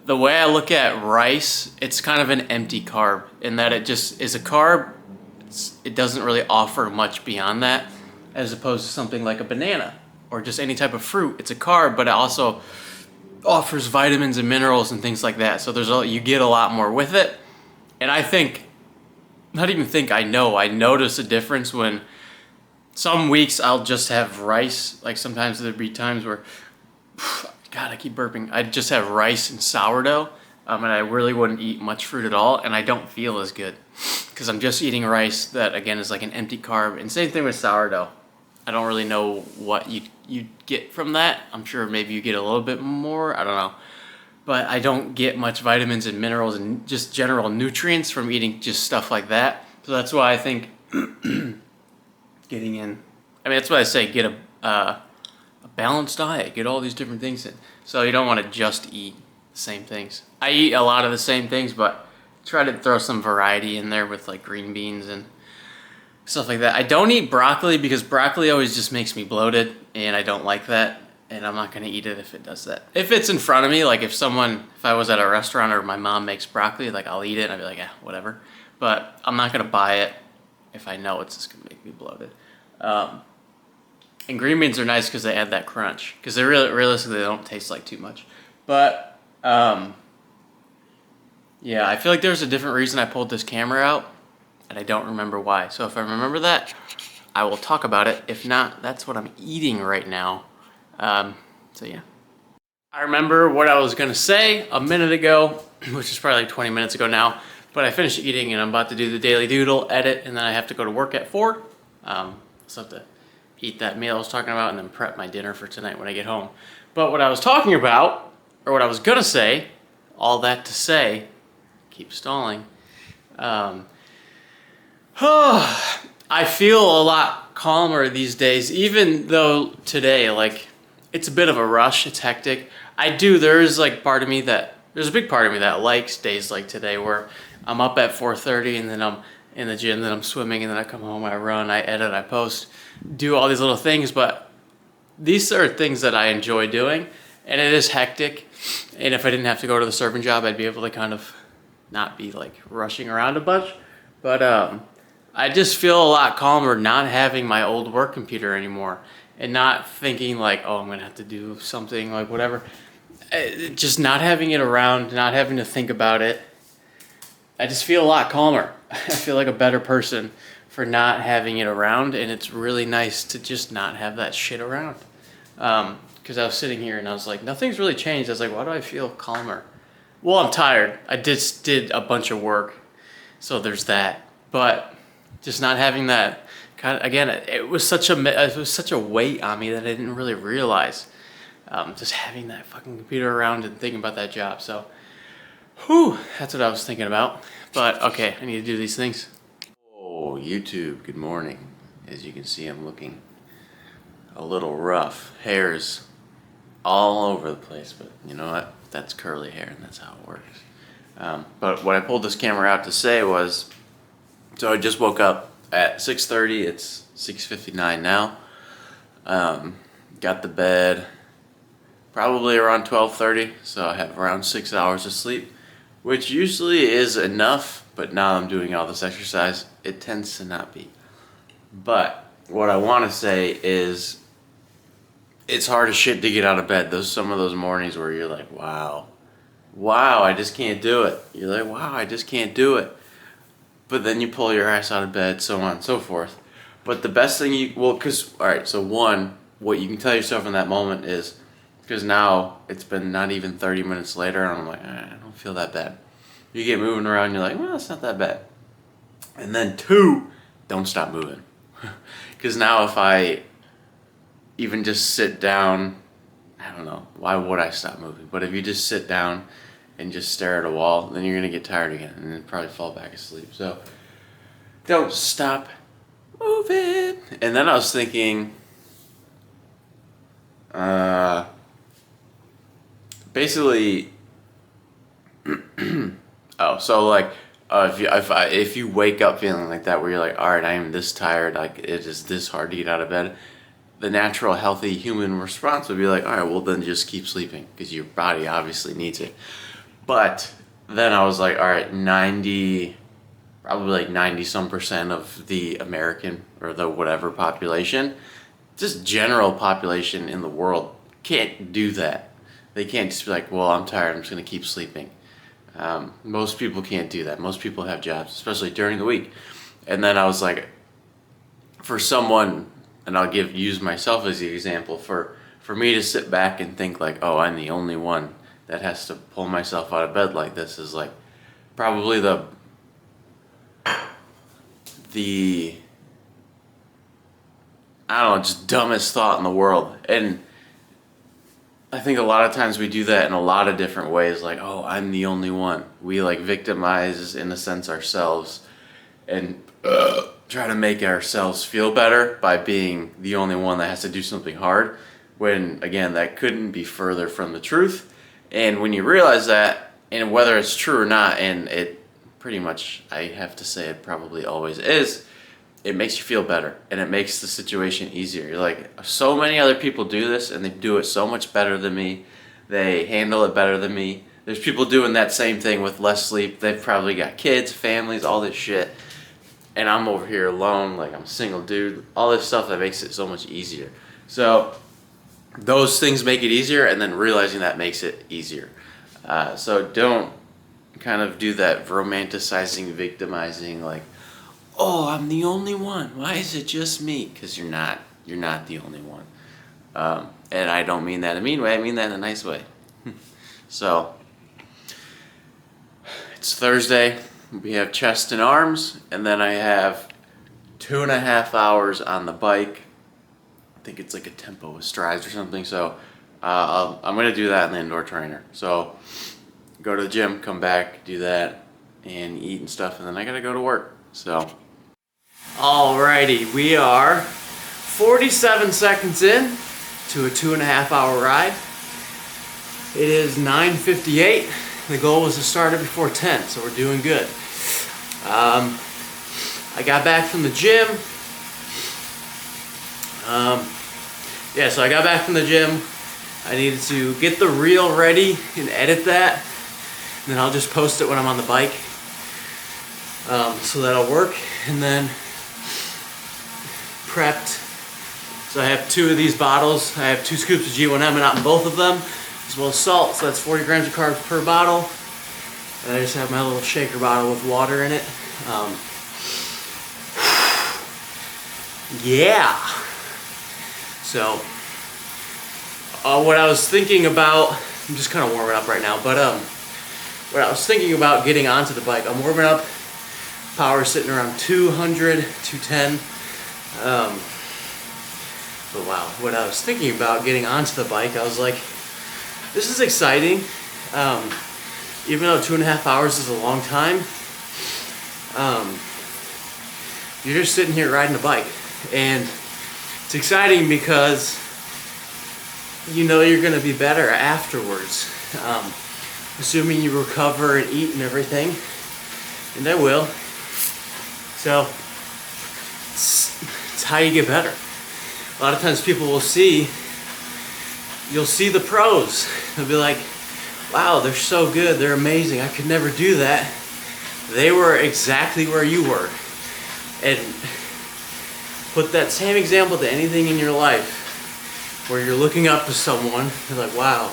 the way I look at rice, it's kind of an empty carb in that it just is a carb. It doesn't really offer much beyond that, as opposed to something like a banana or just any type of fruit. It's a carb, but it also offers vitamins and minerals and things like that. So you get a lot more with it. And I notice a difference when some weeks I'll just have rice. Like sometimes there'd be times where, God, I keep burping. I'd just have rice and sourdough, and I really wouldn't eat much fruit at all, and I don't feel as good because I'm just eating rice that, again, is like an empty carb. And same thing with sourdough. I don't really know what you get from that. I'm sure maybe you get a little bit more. I don't know. But I don't get much vitamins and minerals and just general nutrients from eating just stuff like that. So that's why I think that's why I say get a balanced diet. Get all these different things in. So you don't want to just eat the same things. I eat a lot of the same things, but try to throw some variety in there with like green beans and stuff like that. I don't eat broccoli because broccoli always just makes me bloated, and I don't like that. And I'm not gonna eat it if it does that. If it's in front of me, like if I was at a restaurant or my mom makes broccoli, like I'll eat it and I'll be like, yeah, whatever. But I'm not gonna buy it if I know it's just gonna make me bloated. And green beans are nice because they add that crunch. Because realistically, they don't taste like too much. But yeah, I feel like there's a different reason I pulled this camera out, and I don't remember why. So if I remember that, I will talk about it. If not, that's what I'm eating right now. So yeah. I remember what I was gonna say a minute ago, which is probably like 20 minutes ago now, but I finished eating and I'm about to do the daily doodle, edit, and then I have to go to work at 4. So I have to eat that meal I was talking about, and then prep my dinner for tonight when I get home. But what I was talking about, or what I was gonna say, all that to say, keep stalling. I feel a lot calmer these days, even though today, like, it's a bit of a rush, it's hectic. There's a big part of me that likes days like today where I'm up at 4:30 and then I'm in the gym, then I'm swimming, and then I come home, I run, I edit, I post, do all these little things. But these are things that I enjoy doing, and it is hectic. And if I didn't have to go to the serving job, I'd be able to kind of not be like rushing around a bunch. But I just feel a lot calmer not having my old work computer anymore, and not thinking like, oh, I'm gonna have to do something, like whatever. Just not having it around, not having to think about it. I just feel a lot calmer. I feel like a better person for not having it around, and it's really nice to just not have that shit around. Because I was sitting here and I was like, nothing's really changed. I was like, why do I feel calmer? Well, I'm tired. I just did a bunch of work, so there's that. But just not having that kind of, again, it was such a weight on me that I didn't really realize. Just having that fucking computer around and thinking about that job. So, whew, that's what I was thinking about. But okay, I need to do these things. Oh, YouTube, good morning. As you can see, I'm looking a little rough. Hair's all over the place, but you know what? That's curly hair, and that's how it works. But what I pulled this camera out to say was, so I just woke up at 6:30. It's 6:59 now. Got the bed probably around 12:30, so I have around 6 hours of sleep, which usually is enough, but now I'm doing all this exercise, it tends to not be. But what I want to say is, it's hard as shit to get out of bed. Some of those mornings where you're like, wow, I just can't do it. You're like, wow, I just can't do it. But then you pull your ass out of bed, so on and so forth. But the best thing alright, so one, what you can tell yourself in that moment is, because now it's been not even 30 minutes later, and I'm like, I don't feel that bad. You get moving around, you're like, well, it's not that bad. And then two, don't stop moving. Because now if I even just sit down, I don't know, why would I stop moving? But if you just sit down and just stare at a wall, then you're going to get tired again and then probably fall back asleep. So don't stop moving. And then I was thinking, basically, if you wake up feeling like that, where you're like, all right, I am this tired, like it is this hard to get out of bed, the natural, healthy human response would be like, all right, well then just keep sleeping, because your body obviously needs it. But then I was like, all right, probably like 90% of the American or the whatever population, just general population in the world, can't do that. They can't just be like, well, I'm tired, I'm just going to keep sleeping. Most people can't do that. Most people have jobs, especially during the week. And then I was like, for someone, and I'll use myself as the example, for me to sit back and think like, oh, I'm the only one that has to pull myself out of bed like this, is like probably the I don't know, just dumbest thought in the world. And I think a lot of times we do that in a lot of different ways, like, oh, I'm the only one. We like victimize, in a sense, ourselves, and try to make ourselves feel better by being the only one that has to do something hard, when again, that couldn't be further from the truth. And when you realize that, and whether it's true or not, and it pretty much, I have to say it probably always is, it makes you feel better, and it makes the situation easier. You're like, so many other people do this, and they do it so much better than me. They handle it better than me. There's people doing that same thing with less sleep. They've probably got kids, families, all this shit. And I'm over here alone, like I'm a single dude. All this stuff that makes it so much easier. So those things make it easier, and then realizing that makes it easier. So don't kind of do that romanticizing, victimizing, like, oh, I'm the only one. Why is it just me? Because you're not the only one. And I don't mean that in a mean way. I mean that in a nice way. So it's Thursday. We have chest and arms, and then I have 2.5 hours on the bike, think it's like a tempo with strides or something. So I'm gonna do that in the indoor trainer. So go to the gym, come back, do that, and eat and stuff, and then I gotta go to work. So, alrighty, we are 47 seconds in to a 2.5 hour ride. It is 9:58. The goal was to start it before 10, so we're doing good. I got back from the gym. So I got back from the gym. I needed to get the reel ready and edit that. And then I'll just post it when I'm on the bike. So that'll work. And then prepped. So I have 2 of these bottles. I have 2 scoops of G1M in both of them, as well as salt. So that's 40 grams of carbs per bottle. And I just have my little shaker bottle with water in it. Yeah. So what I was thinking about, I'm just kind of warming up right now, but what I was thinking about getting onto the bike, I'm warming up, power sitting around 200, 210. But wow, what I was thinking about getting onto the bike, I was like, this is exciting. Even though 2.5 hours is a long time, you're just sitting here riding a bike. And it's exciting because you know you're going to be better afterwards. Assuming you recover and eat and everything. And I will. So, it's how you get better. A lot of times people will you'll see the pros. They'll be like, wow, they're so good, they're amazing, I could never do that. They were exactly where you were. And put that same example to anything in your life where you're looking up to someone, you're like, wow,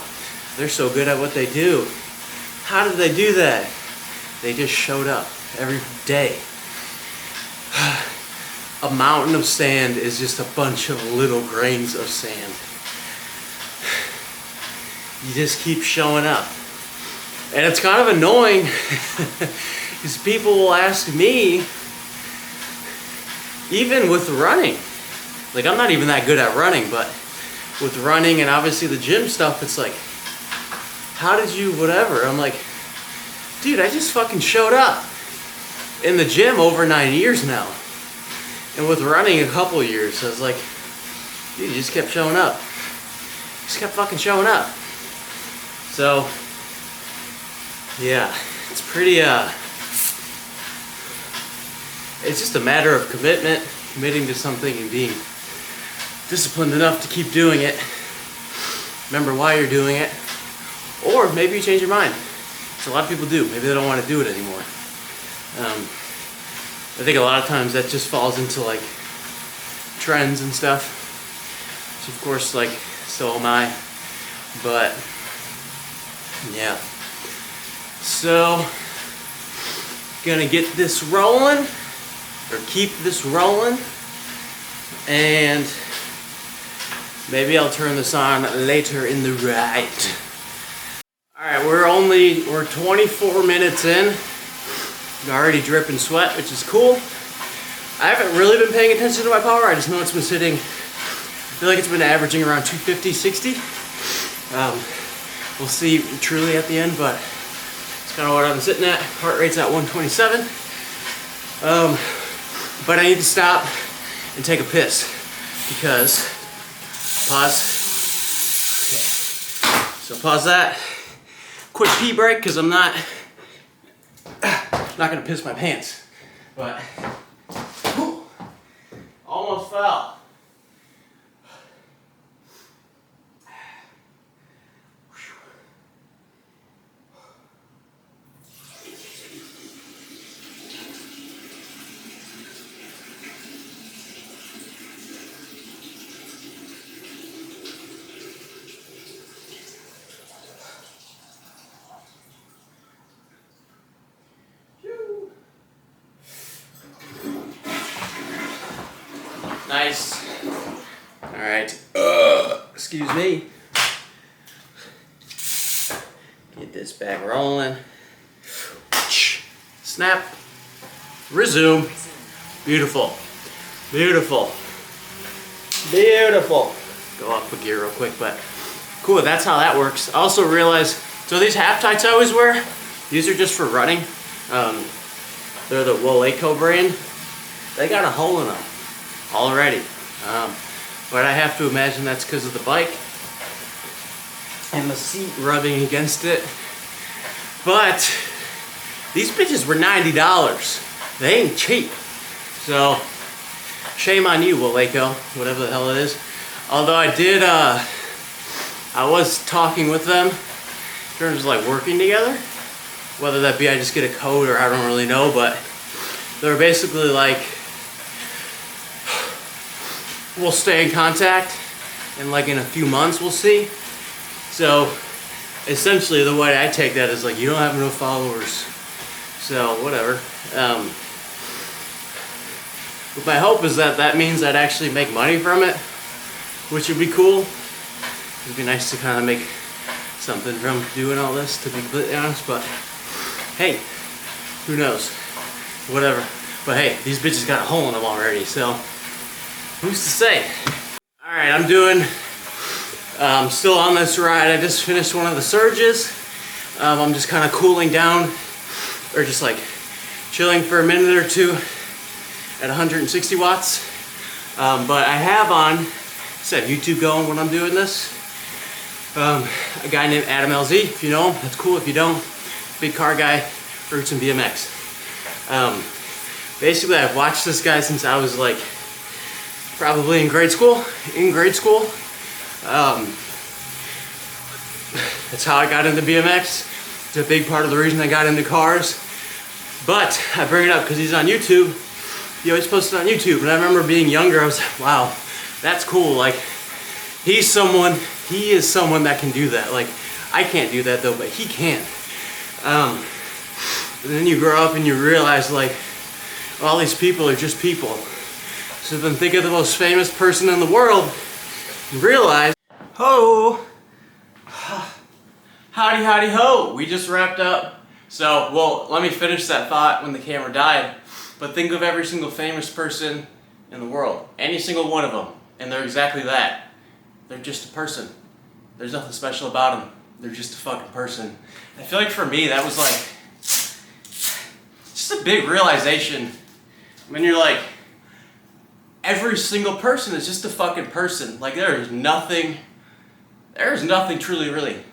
they're so good at what they do. How did they do that? They just showed up every day. A mountain of sand is just a bunch of little grains of sand. You just keep showing up. And it's kind of annoying because people will ask me, even with running, like I'm not even that good at running, but with running and obviously the gym stuff, it's like, how did you whatever? I'm like, dude, I just fucking showed up in the gym over 9 years now. And with running a couple years, I was like, dude, you just kept showing up. Just kept fucking showing up. So, yeah, it's pretty, it's just a matter of commitment, committing to something and being disciplined enough to keep doing it. Remember why you're doing it. Or maybe you change your mind. So a lot of people do. Maybe they don't want to do it anymore. I think a lot of times that just falls into like trends and stuff. So of course, like, so am I. But, yeah. So, gonna get this rolling, or keep this rolling, and maybe I'll turn this on later in the ride. Alright, we're 24 minutes in. I'm already dripping sweat, which is cool. I haven't really been paying attention to my power. I just know it's been sitting, I feel like it's been averaging around 250, 60. We'll see truly at the end, but it's kind of what I'm sitting at. Heart rate's at 127. But I need to stop and take a piss because, pause. Okay. So pause that. Quick pee break because I'm not gonna piss my pants, but whew, almost fell. Nice. All right. Excuse me. Get this back rolling. Snap. Resume. Beautiful. Beautiful. Beautiful. Go off the gear real quick, but cool, that's how that works. I also realized, so these half tights I always wear, these are just for running. They're the Woleco brand. They got a hole in them already. But I have to imagine that's because of the bike and the seat rubbing against it. But these bitches were $90. They ain't cheap. So shame on you, Woleco, whatever the hell it is. Although I was talking with them in terms of like working together. Whether that be I just get a code or I don't really know, but they're basically like, we'll stay in contact and like in a few months we'll see. So essentially the way I take that is like, you don't have no followers, so whatever. But my hope is that that means I'd actually make money from it, which would be cool. It'd be nice to kind of make something from doing all this, to be completely honest, but hey, who knows, whatever. But hey, these bitches got a hole in them already, so who's to say? All right, I'm doing, still on this ride. I just finished one of the surges. I'm just kind of cooling down, or just like chilling for a minute or two at 160 watts. But I have on, set YouTube going when I'm doing this. A guy named Adam LZ, if you know him, that's cool. If you don't, big car guy, roots in BMX. Basically, I've watched this guy since I was like probably in grade school. That's how I got into BMX. It's a big part of the reason I got into cars. But I bring it up because he's on YouTube. He always posted on YouTube, and I remember being younger, I was like, wow, that's cool. Like, he is someone that can do that. Like, I can't do that though, but he can. And then you grow up and you realize like, all these people are just people. So then think of the most famous person in the world and realize, ho, howdy howdy ho, we just wrapped up. So, well, let me finish that thought when the camera died. But think of every single famous person in the world, any single one of them, and they're exactly that. They're just a person. There's nothing special about them. They're just a fucking person. I feel like for me, that was like, just a big realization when you're like, every single person is just a fucking person. Like there's nothing truly really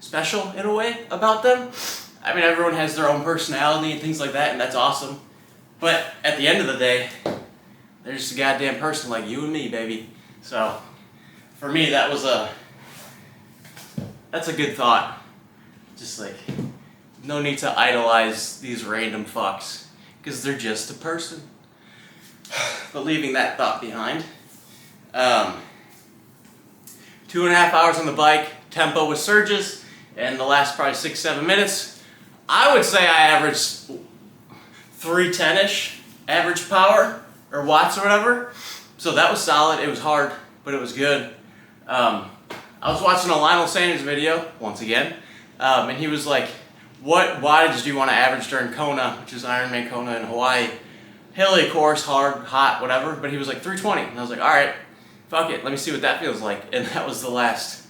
special in a way about them. I mean, everyone has their own personality and things like that, and that's awesome. But at the end of the day, they're just a goddamn person like you and me, baby. So for me, that's a good thought. Just like, no need to idolize these random fucks, because they're just a person. But leaving that thought behind, 2.5 hours on the bike, tempo with surges, and the last probably 6-7 minutes, I would say I averaged 310-ish average power, or watts or whatever. So that was solid. It was hard, but it was good. I was watching a Lionel Sanders video, once again, and he was like, what wattage do you want to average during Kona, which is Ironman Kona in Hawaii? Hilly course, hard, hot, whatever, but he was like 320. And I was like, all right, fuck it, let me see what that feels like. And that was the last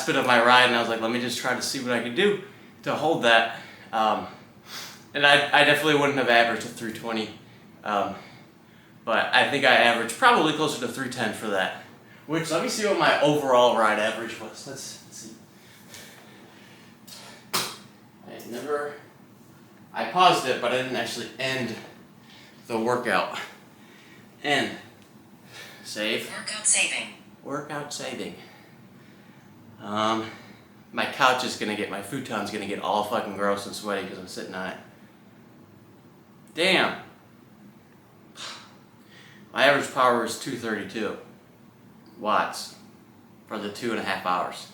bit of my ride, and I was like, let me just try to see what I could do to hold that. And I definitely wouldn't have averaged a 320, but I think I averaged probably closer to 310 for that. Which, let me see what my overall ride average was. Let's see. I paused it, but I didn't actually end the workout. End. Save. Workout saving. Workout saving. My couch is gonna get, my futon's gonna get all fucking gross and sweaty because I'm sitting on it. Damn. My average power is 232 watts for the 2.5 hours.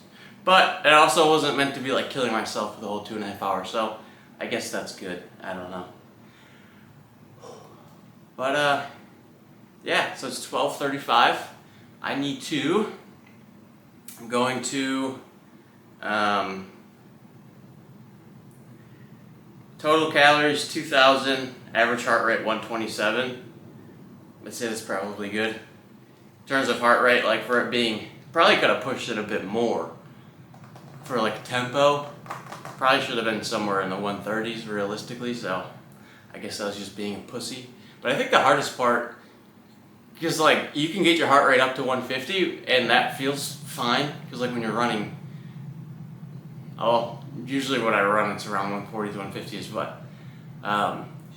But it also wasn't meant to be like killing myself for the whole 2.5 hours, so I guess that's good. I don't know. But yeah, so it's 12:35. I'm going to total calories 2,000, average heart rate 127. I'd say that's probably good. In terms of heart rate, like for it being, probably could have pushed it a bit more. For like tempo, probably should have been somewhere in the 130s realistically, so I guess I was just being a pussy. But I think the hardest part, because like you can get your heart rate up to 150 and that feels fine, because like when you're running, usually when I run it's around 140 to 150s, but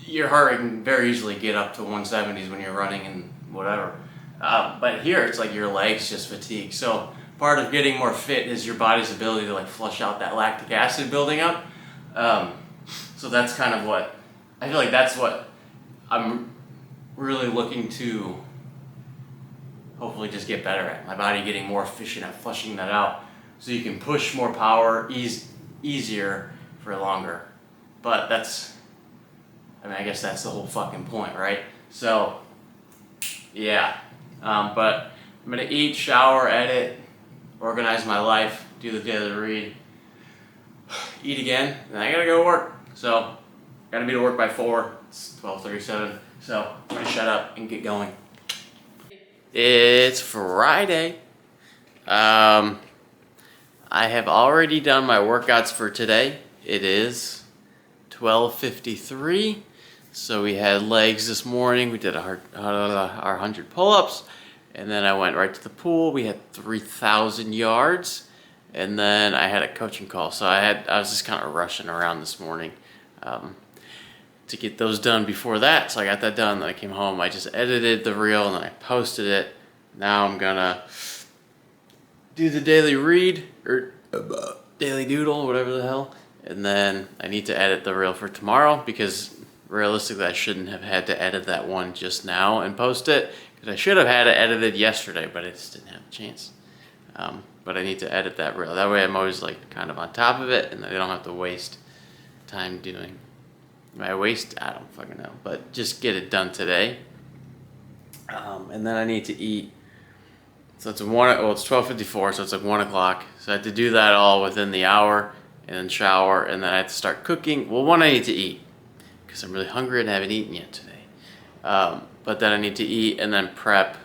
your heart rate can very easily get up to 170s when you're running and whatever. But here it's like your legs just fatigue. So part of getting more fit is your body's ability to like flush out that lactic acid building up. So that's kind of what, I feel like that's what I'm really looking to hopefully just get better at. My body getting more efficient at flushing that out so you can push more power easier for longer. But I guess that's the whole fucking point, right? So, yeah. But I'm gonna eat, shower, edit, organize my life, do the daily read, eat again, and I gotta go to work. So, gotta be to work by 4. It's 12:37. So, I'm gonna shut up and get going. It's Friday. I have already done my workouts for today. It is 12:53. So we had legs this morning. We did our 100 pull-ups, and then I went right to the pool. We had 3,000 yards, and then I had a coaching call. So I was just kind of rushing around this morning to get those done before that. So I got that done. Then I came home. I just edited the reel and then I posted it. Now I'm gonna do the daily read or daily doodle, whatever the hell, and then I need to edit the reel for tomorrow because realistically, I shouldn't have had to edit that one just now and post it, because I should have had it edited yesterday, but I just didn't have a chance. But I need to edit that reel. That way I'm always like kind of on top of it, and I don't have to waste time doing. I don't fucking know, but just get it done today. And then I need to eat. So it's 12:54, so it's like 1 o'clock. So I have to do that all within the hour, and then shower, and then I have to start cooking. Well, one, I need to eat, because I'm really hungry and I haven't eaten yet today. But then I need to eat and then prep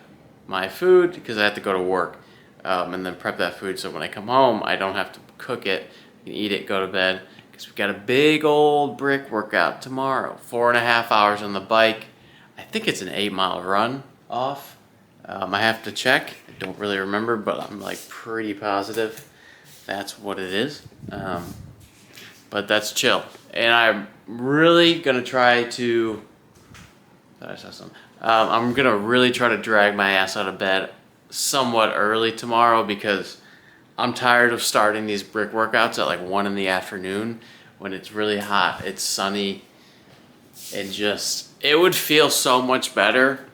my food because I have to go to work, and then prep that food so when I come home I don't have to cook it. I can eat it, go to bed, because we've got a big old brick workout tomorrow. 4.5 hours on the bike. I think it's an 8-mile run off. I have to check. I don't really remember, but I'm like pretty positive that's what it is. But that's chill. And I'm really gonna try to, I'm gonna really try to drag my ass out of bed somewhat early tomorrow, because I'm tired of starting these brick workouts at like 1 in the afternoon when it's really hot, it's sunny, and just, it would feel so much better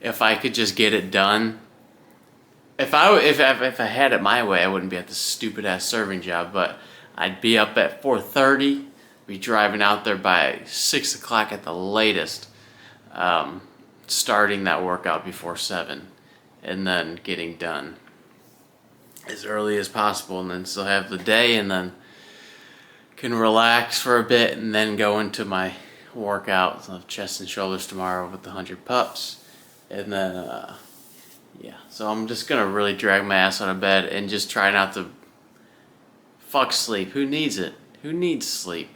if I could just get it done. If I had it my way, I wouldn't be at this stupid ass serving job, but I'd be up at 4:30, be driving out there by 6 o'clock at the latest, starting that workout before 7, and then getting done as early as possible, and then still have the day, and then can relax for a bit, and then go into my workout. So I have chest and shoulders tomorrow with the 100 pups, and then yeah. So I'm just gonna really drag my ass out of bed and just try not to fuck sleep. Who needs it? Who needs sleep?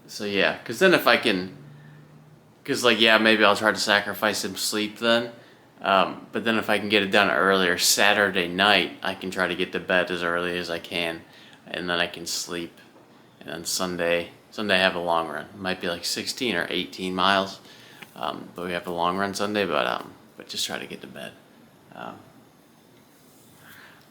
So yeah, because then if I can, because like, yeah, maybe I'll try to sacrifice some sleep then. But then if I can get it done earlier, Saturday night, I can try to get to bed as early as I can, and then I can sleep. And then Sunday I have a long run. It might be like 16 or 18 miles, but we have a long run Sunday, but just try to get to bed.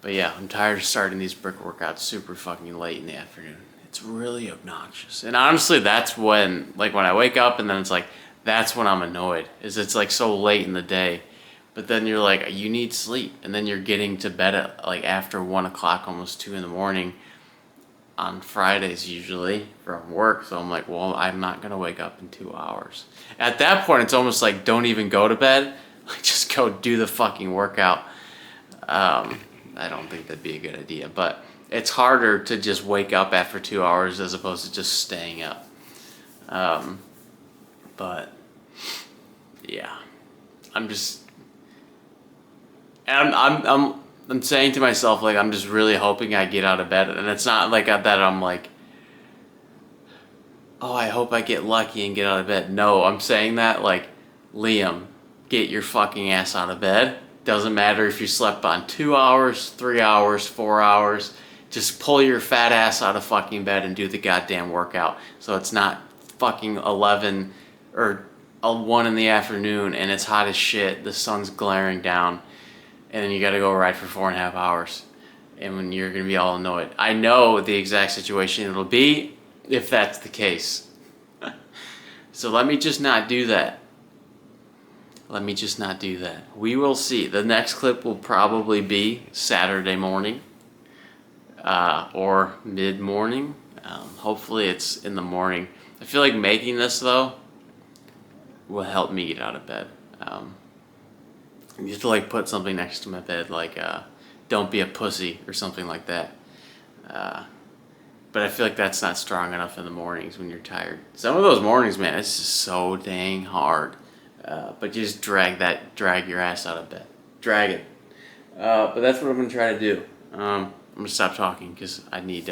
But yeah, I'm tired of starting these brick workouts super fucking late in the afternoon. It's really obnoxious. And honestly, that's when, like when I wake up and then it's like, that's when I'm annoyed, is it's like so late in the day. But then you're like, you need sleep. And then you're getting to bed at like after 1 o'clock, almost 2 in the morning on Fridays usually from work. So I'm like, well, I'm not gonna wake up in 2 hours. At that point, it's almost like, don't even go to bed. Like, just go do the fucking workout. I don't think that'd be a good idea, but it's harder to just wake up after 2 hours as opposed to just staying up. But yeah, I'm just, and I'm saying to myself, like, I'm just really hoping I get out of bed. And it's not like that I'm like, oh, I hope I get lucky and get out of bed. No, I'm saying that like, Liam, get your fucking ass out of bed. Doesn't matter if you slept on 2 hours, 3 hours, 4 hours. Just pull your fat ass out of fucking bed and do the goddamn workout. So it's not fucking 11 or 1 in the afternoon and it's hot as shit. The sun's glaring down. And then you gotta go ride for 4.5 hours. And when you're gonna be all annoyed. I know the exact situation it'll be if that's the case. So let me just not do that. Let me just not do that. We will see. The next clip will probably be Saturday morning or mid-morning. Hopefully it's in the morning. I feel like making this, though, will help me get out of bed. You have to, like, put something next to my bed, like, don't be a pussy or something like that. But I feel like that's not strong enough in the mornings when you're tired. Some of those mornings, man, it's just so dang hard. But you just drag your ass out of bed. Drag it. But that's what I'm going to try to do. I'm going to stop talking because I need...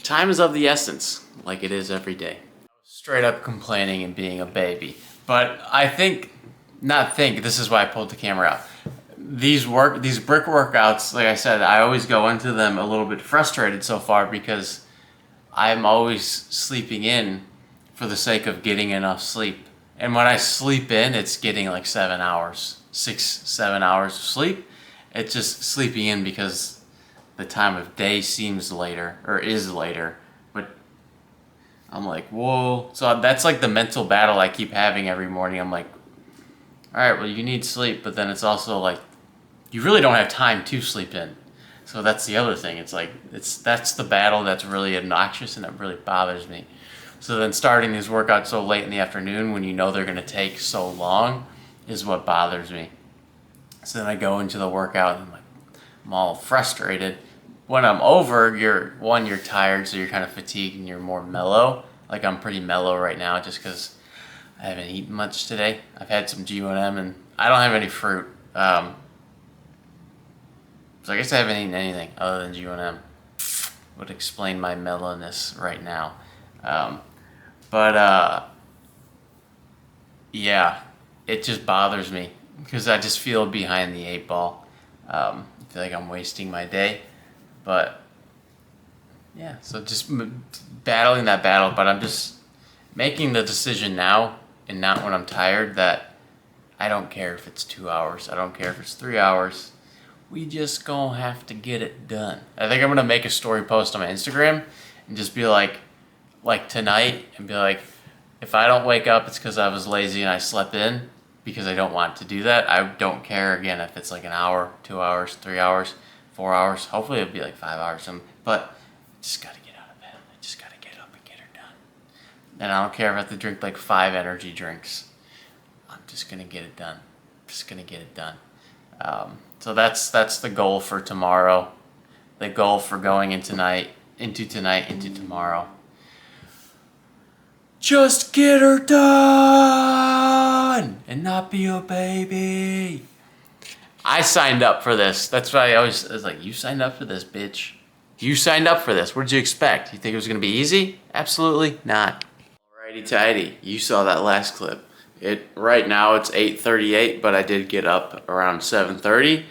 time is of the essence, like it is every day. Straight up complaining and being a baby. But I this is why I pulled the camera out. These brick workouts, like I said, I always go into them a little bit frustrated so far because I'm always sleeping in for the sake of getting enough sleep. And when I sleep in, it's getting like 7 hours, 6-7 hours of sleep. It's just sleeping in because the time of day seems later, or is later. But I'm like, whoa. So that's like the mental battle I keep having every morning. I'm like, all right, well, you need sleep, but then it's also like, you really don't have time to sleep in. So that's the other thing. It's like, that's the battle that's really obnoxious and that really bothers me. So then starting these workouts so late in the afternoon when you know they're gonna take so long is what bothers me. So then I go into the workout and I'm all frustrated. When I'm over, you're tired, so you're kind of fatigued and you're more mellow. Like I'm pretty mellow right now just because I haven't eaten much today. I've had some G1M and I don't have any fruit. So I guess I haven't eaten anything other than G1M. Would explain my mellowness right now. Yeah, it just bothers me because I just feel behind the 8 ball. I feel like I'm wasting my day, but yeah, so just battling that battle, but I'm just making the decision now and not when I'm tired that I don't care if it's 2 hours. I don't care if it's 3 hours. We just gonna have to get it done. I think I'm gonna make a story post on my Instagram and just be like tonight and be like, if I don't wake up, it's because I was lazy and I slept in because I don't want to do that. I don't care, again, if it's like an hour, 2 hours, 3 hours, 4 hours. Hopefully it'll be like 5 hours. But I just gotta get out of bed. I just gotta get up and get her done. And I don't care if I have to drink like 5 energy drinks. I'm just gonna get it done. Just gonna get it done. So that's the goal for tomorrow. The goal for going into tomorrow. Just get her done and not be a baby. I signed up for this. That's why I was like, you signed up for this, bitch. You signed up for this. What did you expect? You think it was gonna be easy? Absolutely not. Alrighty tighty, you saw that last clip. Right now it's 8:38, but I did get up around 7:30,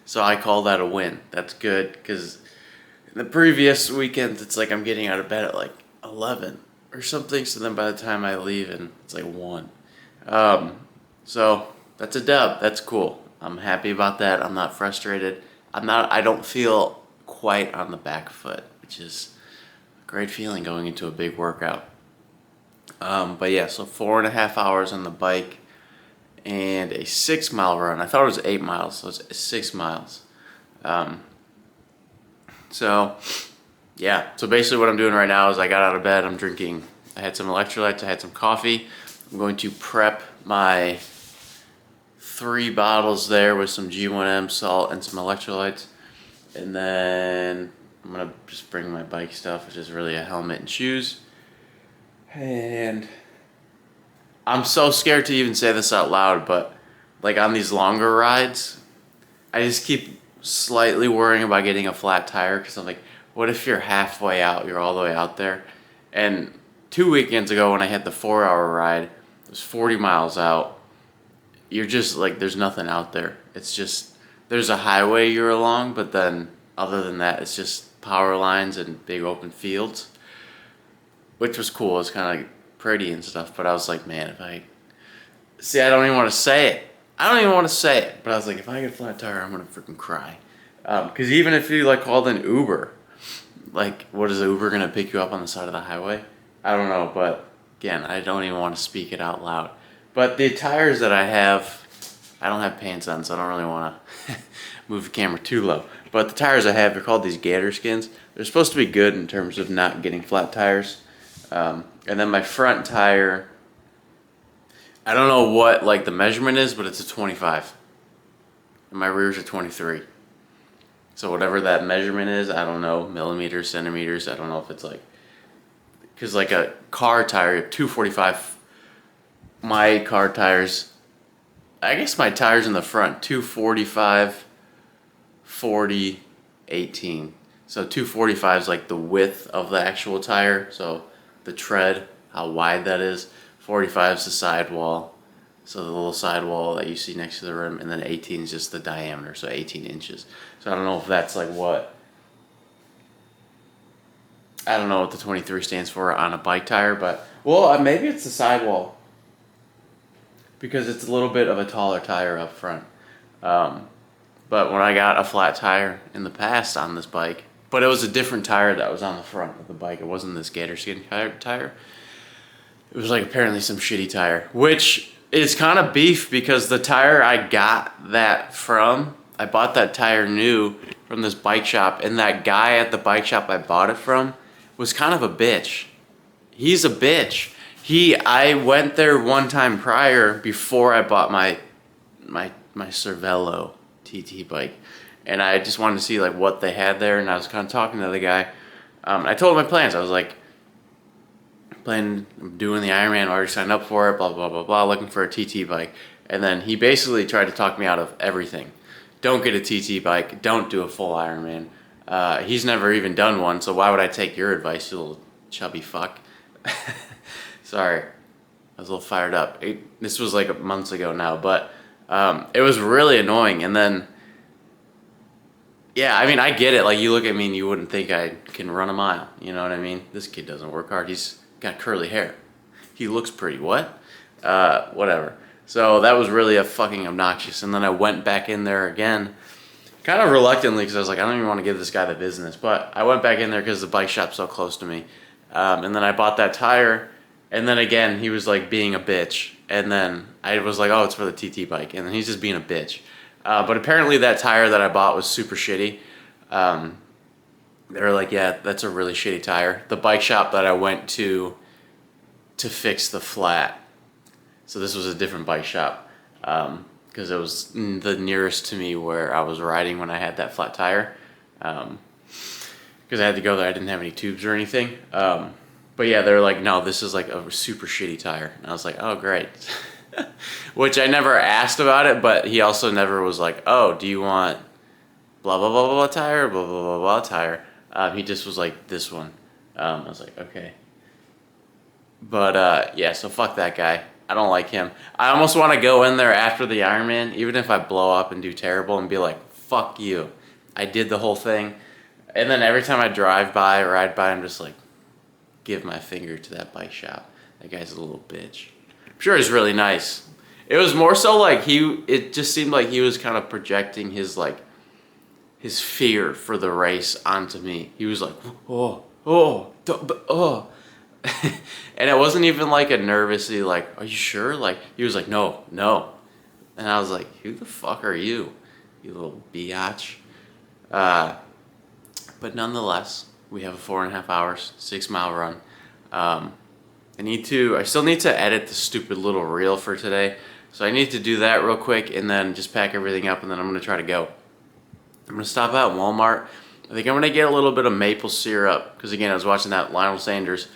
so I call that a win. That's good, because in the previous weekends, it's like I'm getting out of bed at like 11 or something, so then by the time I leave, and it's like 1. So that's a dub. That's cool. I'm happy about that. I'm not frustrated. I don't feel quite on the back foot, which is a great feeling going into a big workout. But yeah, so 4.5 hours on the bike and a 6-mile run. I thought it was 8 miles, so it's 6 miles. So yeah, so basically what I'm doing right now is I got out of bed, I had some electrolytes, I had some coffee. I'm going to prep my 3 bottles there with some G1M salt and some electrolytes. And then I'm gonna just bring my bike stuff, which is really a helmet and shoes. And I'm so scared to even say this out loud, but like on these longer rides, I just keep slightly worrying about getting a flat tire because I'm like, what if you're halfway out, you're all the way out there? And 2 weekends ago when I had the 4-hour ride, it was 40 miles out. You're just like, there's nothing out there. It's just, there's a highway you're along, but then other than that, it's just power lines and big open fields, which was cool. It's kind of like pretty and stuff, but I was like, man, I don't even want to say it. But I was like, if I get a flat tire, I'm going to freaking cry. Because even if you like called an Uber, like, what is the Uber going to pick you up on the side of the highway? I don't know, but again, I don't even want to speak it out loud. But the tires that I have, I don't have pants on, so I don't really want to move the camera too low. But the tires I have, they're called these Gator Skins. They're supposed to be good in terms of not getting flat tires. And then my front tire, I don't know what like the measurement is, but it's a 25. And my rear's a 23. So whatever that measurement is, I don't know, millimeters, centimeters, I don't know if it's like, because like a car tire, 245, my car tires, I guess my tires in the front, 245, 40, 18. So 245 is like the width of the actual tire, so the tread, how wide that is. 45 is the sidewall, so the little sidewall that you see next to the rim, and then 18 is just the diameter, so 18 inches. So I don't know if that's like what, I don't know what the 23 stands for on a bike tire, but, well, maybe it's the sidewall, because it's a little bit of a taller tire up front. But when I got a flat tire in the past on this bike, but it was a different tire that was on the front of the bike. It wasn't this Gator Skin tire. It was like apparently some shitty tire, which is kind of beef because the tire I got that from, I bought that tire new from this bike shop, and that guy at the bike shop I bought it from was kind of a bitch. He's a bitch. I went there one time prior before I bought my Cervelo TT bike, and I just wanted to see like what they had there, and I was kind of talking to the guy. I told him my plans. I was like, I'm doing the Ironman, already signed up for it, blah, blah, blah, blah, looking for a TT bike. And then he basically tried to talk me out of everything. Don't get a TT bike, don't do a full Ironman. He's never even done one, so why would I take your advice, you little chubby fuck? Sorry, I was a little fired up. This was like months ago now, but it was really annoying. And then, yeah, I mean, I get it. Like, you look at me and you wouldn't think I can run a mile. You know what I mean? This kid doesn't work hard. He's got curly hair. He looks pretty. What? Whatever. So that was really a fucking obnoxious. And then I went back in there again, kind of reluctantly, because I was like, I don't even want to give this guy the business. But I went back in there because the bike shop's so close to me. And then I bought that tire. And then again, he was like being a bitch. And then I was like, oh, it's for the TT bike. And then he's just being a bitch. But apparently that tire that I bought was super shitty. They were like, yeah, that's a really shitty tire. The bike shop that I went to fix the flat. So this was a different bike shop, because it was the nearest to me where I was riding when I had that flat tire. Because I had to go there. I didn't have any tubes or anything. But yeah, they're like, no, this is like a super shitty tire. And I was like, oh, great. Which I never asked about it, but he also never was like, oh, do you want blah, blah, blah, blah tire, blah, blah, blah, blah tire. He just was like, this one. I was like, okay. But yeah, so fuck that guy. I don't like him. I almost want to go in there after the Ironman, even if I blow up and do terrible, and be like, fuck you. I did the whole thing. And then every time I drive by or ride by, I'm just like, give my finger to that bike shop. That guy's a little bitch. I'm sure he's really nice. It was more so like it just seemed like he was kind of projecting his fear for the race onto me. He was like, oh. And it wasn't even like a nervously like, are you sure? Like, he was like, no. And I was like, who the fuck are you little biatch? But nonetheless, we have a 4.5 hours, 6-mile run. I still need to edit the stupid little reel for today. So I need to do that real quick and then just pack everything up, and then I'm going to try to go. I'm going to stop out at Walmart. I think I'm going to get a little bit of maple syrup, because again, I was watching that Lionel Sanders.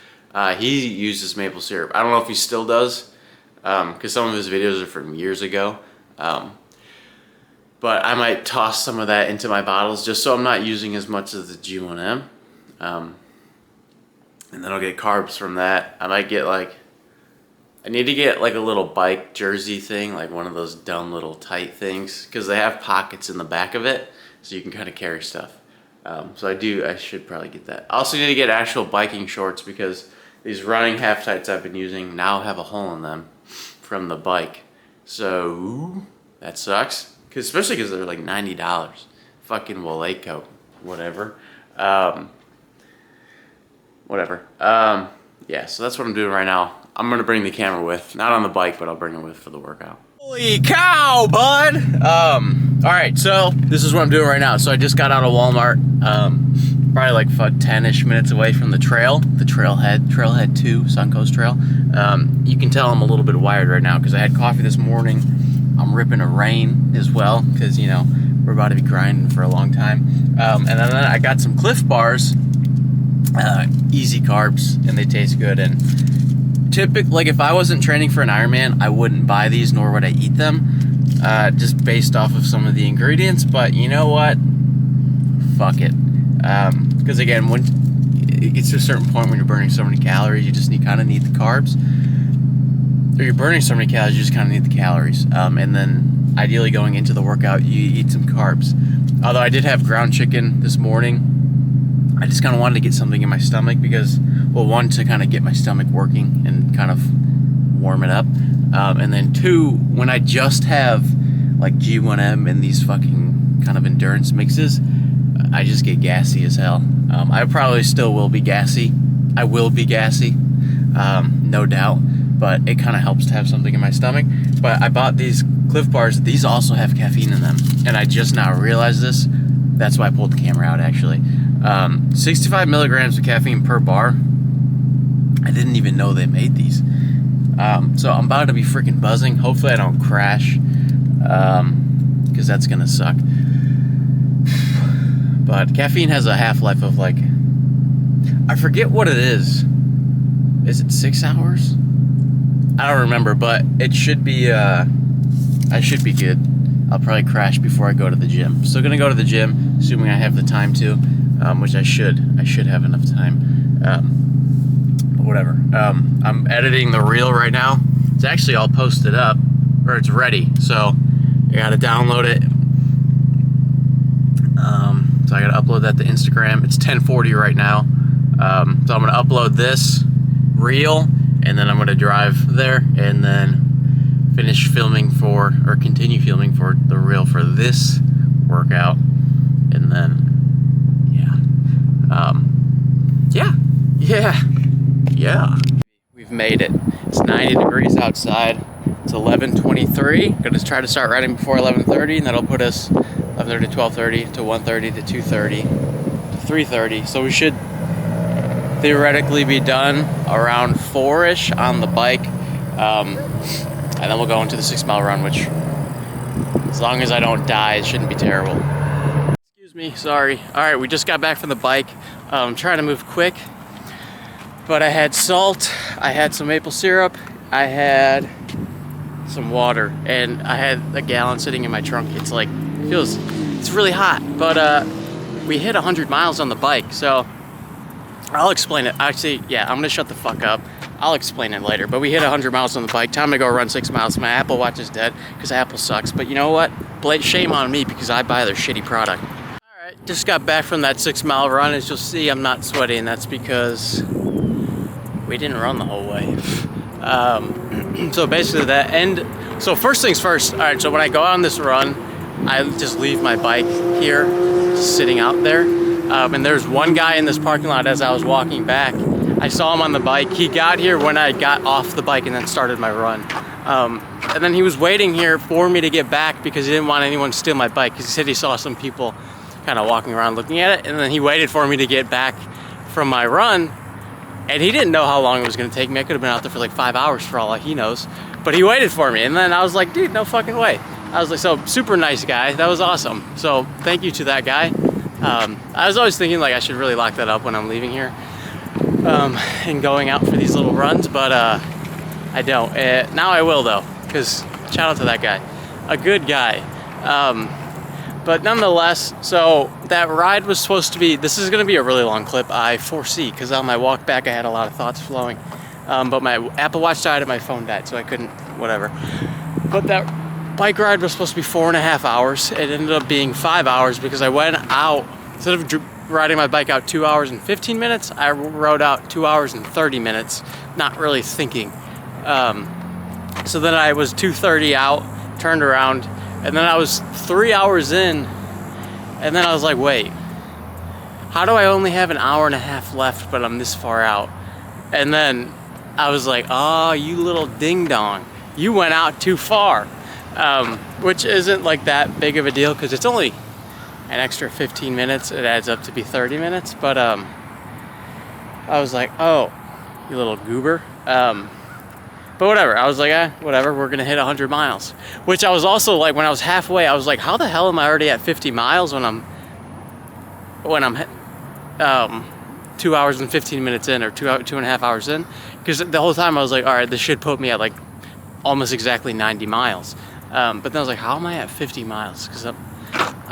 He uses maple syrup. I don't know if he still does, because some of his videos are from years ago. But I might toss some of that into my bottles just so I'm not using as much of the G1M. And then I'll get carbs from that. I might get I need to get like a little bike jersey thing, like one of those dumb little tight things, because they have pockets in the back of it, so you can kind of carry stuff. So I should probably get that. I also need to get actual biking shorts because these running half tights I've been using now have a hole in them from the bike. So that sucks, especially because they're like $90. Fucking Waleco, whatever. Yeah, so that's what I'm doing right now. I'm gonna bring the camera with, not on the bike, but I'll bring it with for the workout. Holy cow, bud! Alright, so this is what I'm doing right now. So I just got out of Walmart, probably like 10-ish minutes away from the trail, the Trailhead 2, Suncoast Trail. You can tell I'm a little bit wired right now because I had coffee this morning. I'm ripping a rain as well because, you know, we're about to be grinding for a long time. And then I got some Cliff Bars, easy carbs, and they taste good. And typically, like if I wasn't training for an Ironman, I wouldn't buy these, nor would I eat them, just based off of some of the ingredients. But you know what? Fuck it. Because again, when it gets to a certain point when you're burning so many calories, you just kind of need the carbs. Or you're burning so many calories, you just kind of need the calories. And then ideally going into the workout, you eat some carbs. Although I did have ground chicken this morning. I just kind of wanted to get something in my stomach because, well, one, to kind of get my stomach working and kind of warm it up. And then two, when I just have like G1M and these fucking kind of endurance mixes, I just get gassy as hell. I probably still will be gassy. I will be gassy, no doubt. But it kind of helps to have something in my stomach. But I bought these Cliff Bars. These also have caffeine in them. And I just now realized this. That's why I pulled the camera out, actually. 65 milligrams of caffeine per bar. I didn't even know they made these. So I'm about to be freaking buzzing. Hopefully I don't crash. Because that's going to suck. But caffeine has a half-life of like... I forget what it is. Is it 6 hours? I don't remember, but it should be, I should be good. I'll probably crash before I go to the gym. Still gonna go to the gym, assuming I have the time to, which I should. I should have enough time. But whatever. I'm editing the reel right now. It's actually all posted up, or it's ready. So I gotta download it. So I gotta upload that to Instagram. It's 10:40 right now. So I'm gonna upload this reel, and then I'm gonna drive there, and then finish filming for, or continue filming for the reel for this workout, and then yeah, we've made it. It's 90 degrees outside. It's 11:23. Gonna try to start riding before 11:30, and that'll put us 11:30 to 12:30 to 1:30 to 2:30 to 3:30. So we should theoretically be done around 4-ish on the bike. And then we'll go into the 6-mile run, which, as long as I don't die, it shouldn't be terrible. Excuse me, sorry. All right, we just got back from the bike. Trying to move quick, but I had salt, I had some maple syrup, I had some water, and I had a gallon sitting in my trunk. It's like, it's really hot, but we hit 100 miles on the bike, so I'll explain it. Actually, yeah, I'm gonna shut the fuck up. I'll explain it later, but we hit 100 miles on the bike. Time to go run 6 miles. My Apple Watch is dead because Apple sucks, but you know what? Shame on me because I buy their shitty product. All right, just got back from that 6-mile run. As you'll see, I'm not sweaty, and that's because we didn't run the whole way. So basically that end. So first things first. All right, so when I go on this run, I just leave my bike here, just sitting out there. And there's one guy in this parking lot as I was walking back. I saw him on the bike. He got here when I got off the bike and then started my run. And then he was waiting here for me to get back because he didn't want anyone to steal my bike, because he said he saw some people kind of walking around looking at it. And then he waited for me to get back from my run, and he didn't know how long it was going to take me. I could have been out there for like 5 hours for all he knows, but he waited for me. And then I was like, dude, no fucking way. I was like, so super nice guy. That was awesome. So thank you to that guy. I was always thinking like I should really lock that up when I'm leaving here and going out for these little runs, but I don't. Now I will though, because shout out to that guy. a good guy. But nonetheless, so that ride was supposed to be, this is going to be a really long clip, I foresee, because on my walk back I had a lot of thoughts flowing. But my Apple Watch died and my phone died, so I couldn't, whatever. But that bike ride was supposed to be 4.5 hours. It ended up being 5 hours because I went out, instead of riding my bike out 2 hours and 15 minutes, I rode out 2 hours and 30 minutes, not really thinking. So then I was 2:30 out, turned around, and then I was 3 hours in, and then I was like, wait, how do I only have an hour and a half left, but I'm this far out? And then I was like, oh, you little ding dong, you went out too far. Which isn't like that big of a deal because it's only an extra 15 minutes. It adds up to be 30 minutes. But I was like, oh, you little goober. But whatever, I was like, whatever, we're gonna hit 100 miles. Which I was also like, when I was halfway, I was like, how the hell am I already at 50 miles when I'm 2 hours and 15 minutes in, or 2.5 hours in? Because the whole time I was like, all right, this should put me at like almost exactly 90 miles. But then I was like, how am I at 50 miles? Because I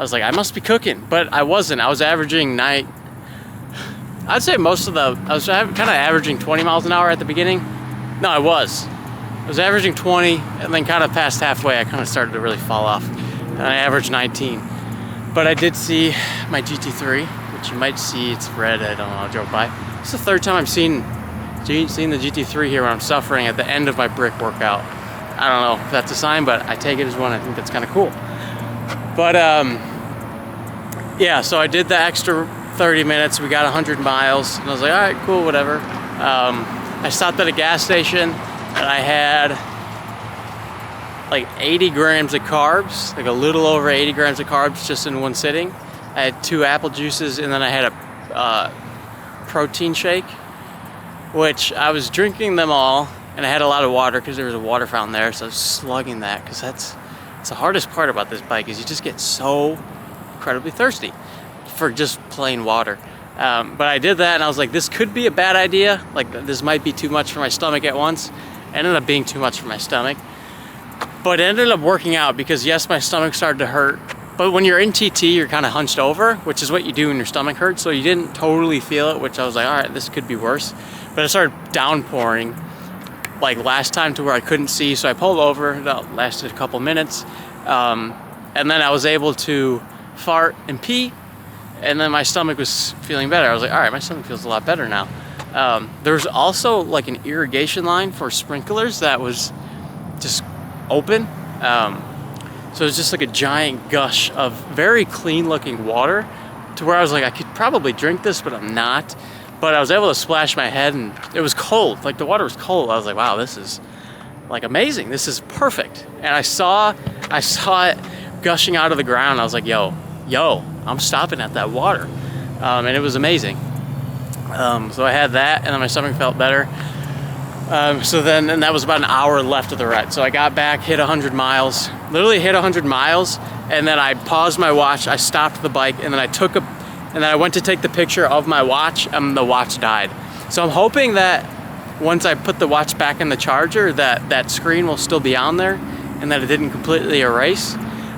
was like, I must be cooking, but I wasn't. I was averaging I'd say most of I was kind of averaging 20 miles an hour at the beginning. No, I was averaging 20, and then kind of past halfway, I kind of started to really fall off, and I averaged 19. But I did see my GT3, which you might see, it's red, I don't know, I drove by. It's the third time I've seen the GT3 here when I'm suffering at the end of my brick workout. I don't know if that's a sign, but I take it as one. I think that's kind of cool. But yeah, so I did the extra 30 minutes. We got 100 miles, and I was like, all right, cool, whatever. I stopped at a gas station, and I had like 80 grams of carbs, like a little over 80 grams of carbs just in one sitting. I had 2 apple juices, and then I had a protein shake, which I was drinking them all, and I had a lot of water because there was a water fountain there, so I was slugging that, because it's the hardest part about this bike is you just get so incredibly thirsty for just plain water. But I did that, and I was like, this could be a bad idea. Like, this might be too much for my stomach at once. It ended up being too much for my stomach. But it ended up working out because, yes, my stomach started to hurt. But when you're in TT, you're kind of hunched over, which is what you do when your stomach hurts. So you didn't totally feel it, which I was like, all right, this could be worse. But it started downpouring like last time to where I couldn't see. So I pulled over. That lasted a couple minutes. And then I was able to fart and pee. And then my stomach was feeling better. I was like, all right, my stomach feels a lot better now. There's also like an irrigation line for sprinklers that was just open. So it was just like a giant gush of very clean looking water to where I was like, I could probably drink this, but I'm not. But I was able to splash my head, and it was cold. Like, the water was cold. I was like, wow, this is like amazing. This is perfect. And I saw it gushing out of the ground. I was like, yo, I'm stopping at that water. And it was amazing. So I had that, and then my stomach felt better. So then, and that was about an hour left of the ride. So I got back, hit 100 miles, literally hit 100 miles. And then I paused my watch, I stopped the bike, and then I went to take the picture of my watch, and the watch died. So I'm hoping that once I put the watch back in the charger, that screen will still be on there, and that it didn't completely erase.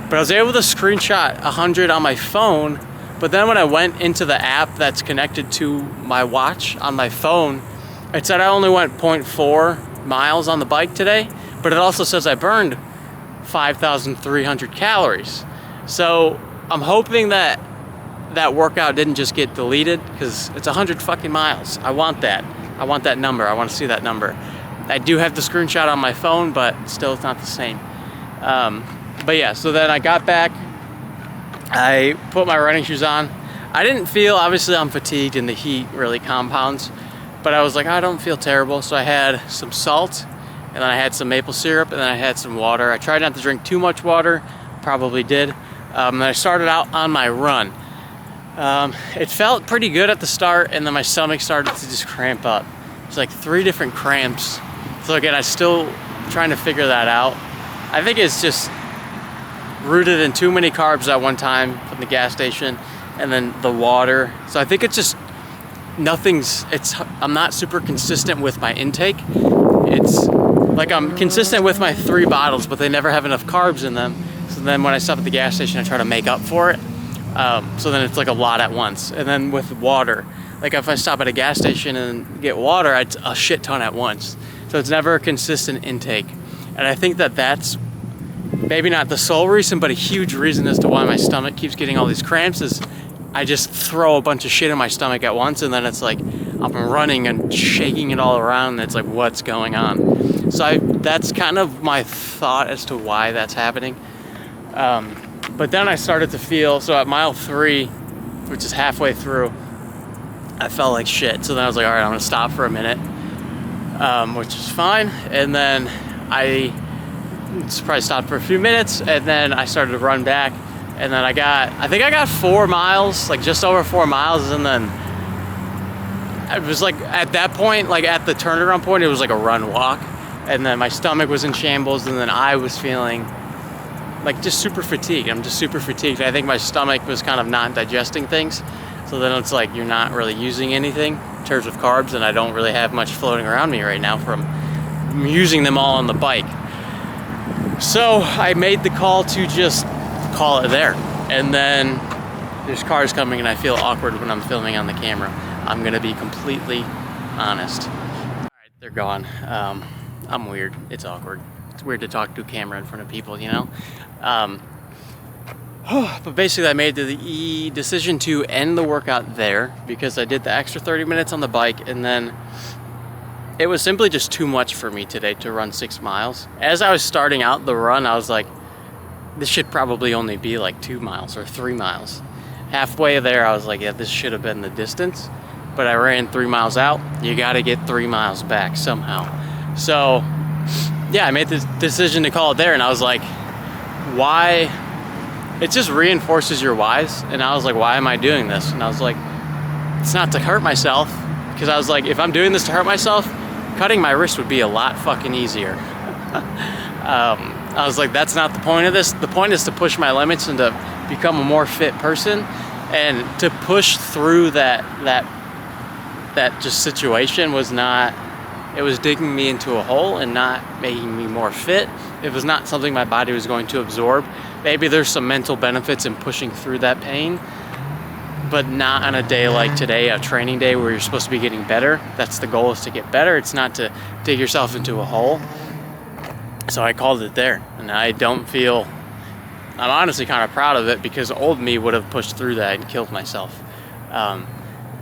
But I was able to screenshot 100 on my phone, but then when I went into the app that's connected to my watch on my phone, it said I only went 0.4 miles on the bike today, but it also says I burned 5,300 calories. So I'm hoping that workout didn't just get deleted, because it's 100 fucking miles. I want that. I want that number. I want to see that number. I do have the screenshot on my phone, but still it's not the same. But yeah, so then I got back, I put my running shoes on. I didn't feel, obviously I'm fatigued and the heat really compounds, but I was like, I don't feel terrible. So I had some salt, and then I had some maple syrup, and then I had some water. I tried not to drink too much water, probably did. Then I started out on my run. It felt pretty good at the start, and then my stomach started to just cramp up. It's like 3 different cramps. So again, I'm still trying to figure that out. I think it's just rooted in too many carbs at one time from the gas station, and then the water. So I think it's just I'm not super consistent with my intake. It's like I'm consistent with my 3 bottles, but they never have enough carbs in them. So then when I stop at the gas station, I try to make up for it. So then it's like a lot at once. And then with water, like if I stop at a gas station and get water, it's a shit ton at once. So it's never a consistent intake. And I think that that's maybe not the sole reason, but a huge reason as to why my stomach keeps getting all these cramps is I just throw a bunch of shit in my stomach at once, and then it's like I'm running and shaking it all around, and it's like, what's going on? So that's kind of my thought as to why that's happening. But then I started to feel, so at mile 3, which is halfway through, I felt like shit. So then I was like, all right, I'm gonna stop for a minute, which is fine. And then I probably stopped for a few minutes, and then I started to run back. And then I think I got 4 miles, like just over 4 miles. And then it was like, at that point, like at the turnaround point, it was like a run walk. And then my stomach was in shambles, and then I was feeling like just super fatigued. I'm just super fatigued. I think my stomach was kind of not digesting things. So then it's like you're not really using anything in terms of carbs, and I don't really have much floating around me right now from using them all on the bike. So I made the call to just call it there. And then there's cars coming, and I feel awkward when I'm filming on the camera. I'm gonna be completely honest. All right, they're gone. I'm weird. It's awkward. It's weird to talk to a camera in front of people, you know? But basically I made the decision to end the workout there because I did the extra 30 minutes on the bike, and then it was simply just too much for me today to run 6 miles. As I was starting out the run, I was like, this should probably only be like 2 miles or 3 miles. Halfway there, I was like, yeah, this should have been the distance, but I ran 3 miles out. You gotta get 3 miles back somehow. So yeah, I made the decision to call it there, and I was like, why? It just reinforces your whys. And I was like, why am I doing this? And I was like, it's not to hurt myself, because I was like, if I'm doing this to hurt myself, cutting my wrist would be a lot fucking easier. I was like, that's not the point of this. The point is to push my limits and to become a more fit person, and to push through that just situation was not, it was digging me into a hole and not making me more fit. It was not something my body was going to absorb. Maybe there's some mental benefits in pushing through that pain, but not on a day like today, a training day where you're supposed to be getting better. That's the goal, is to get better. It's not to dig yourself into a hole. So I called it there, and I don't feel, I'm honestly kind of proud of it, because old me would have pushed through that and killed myself.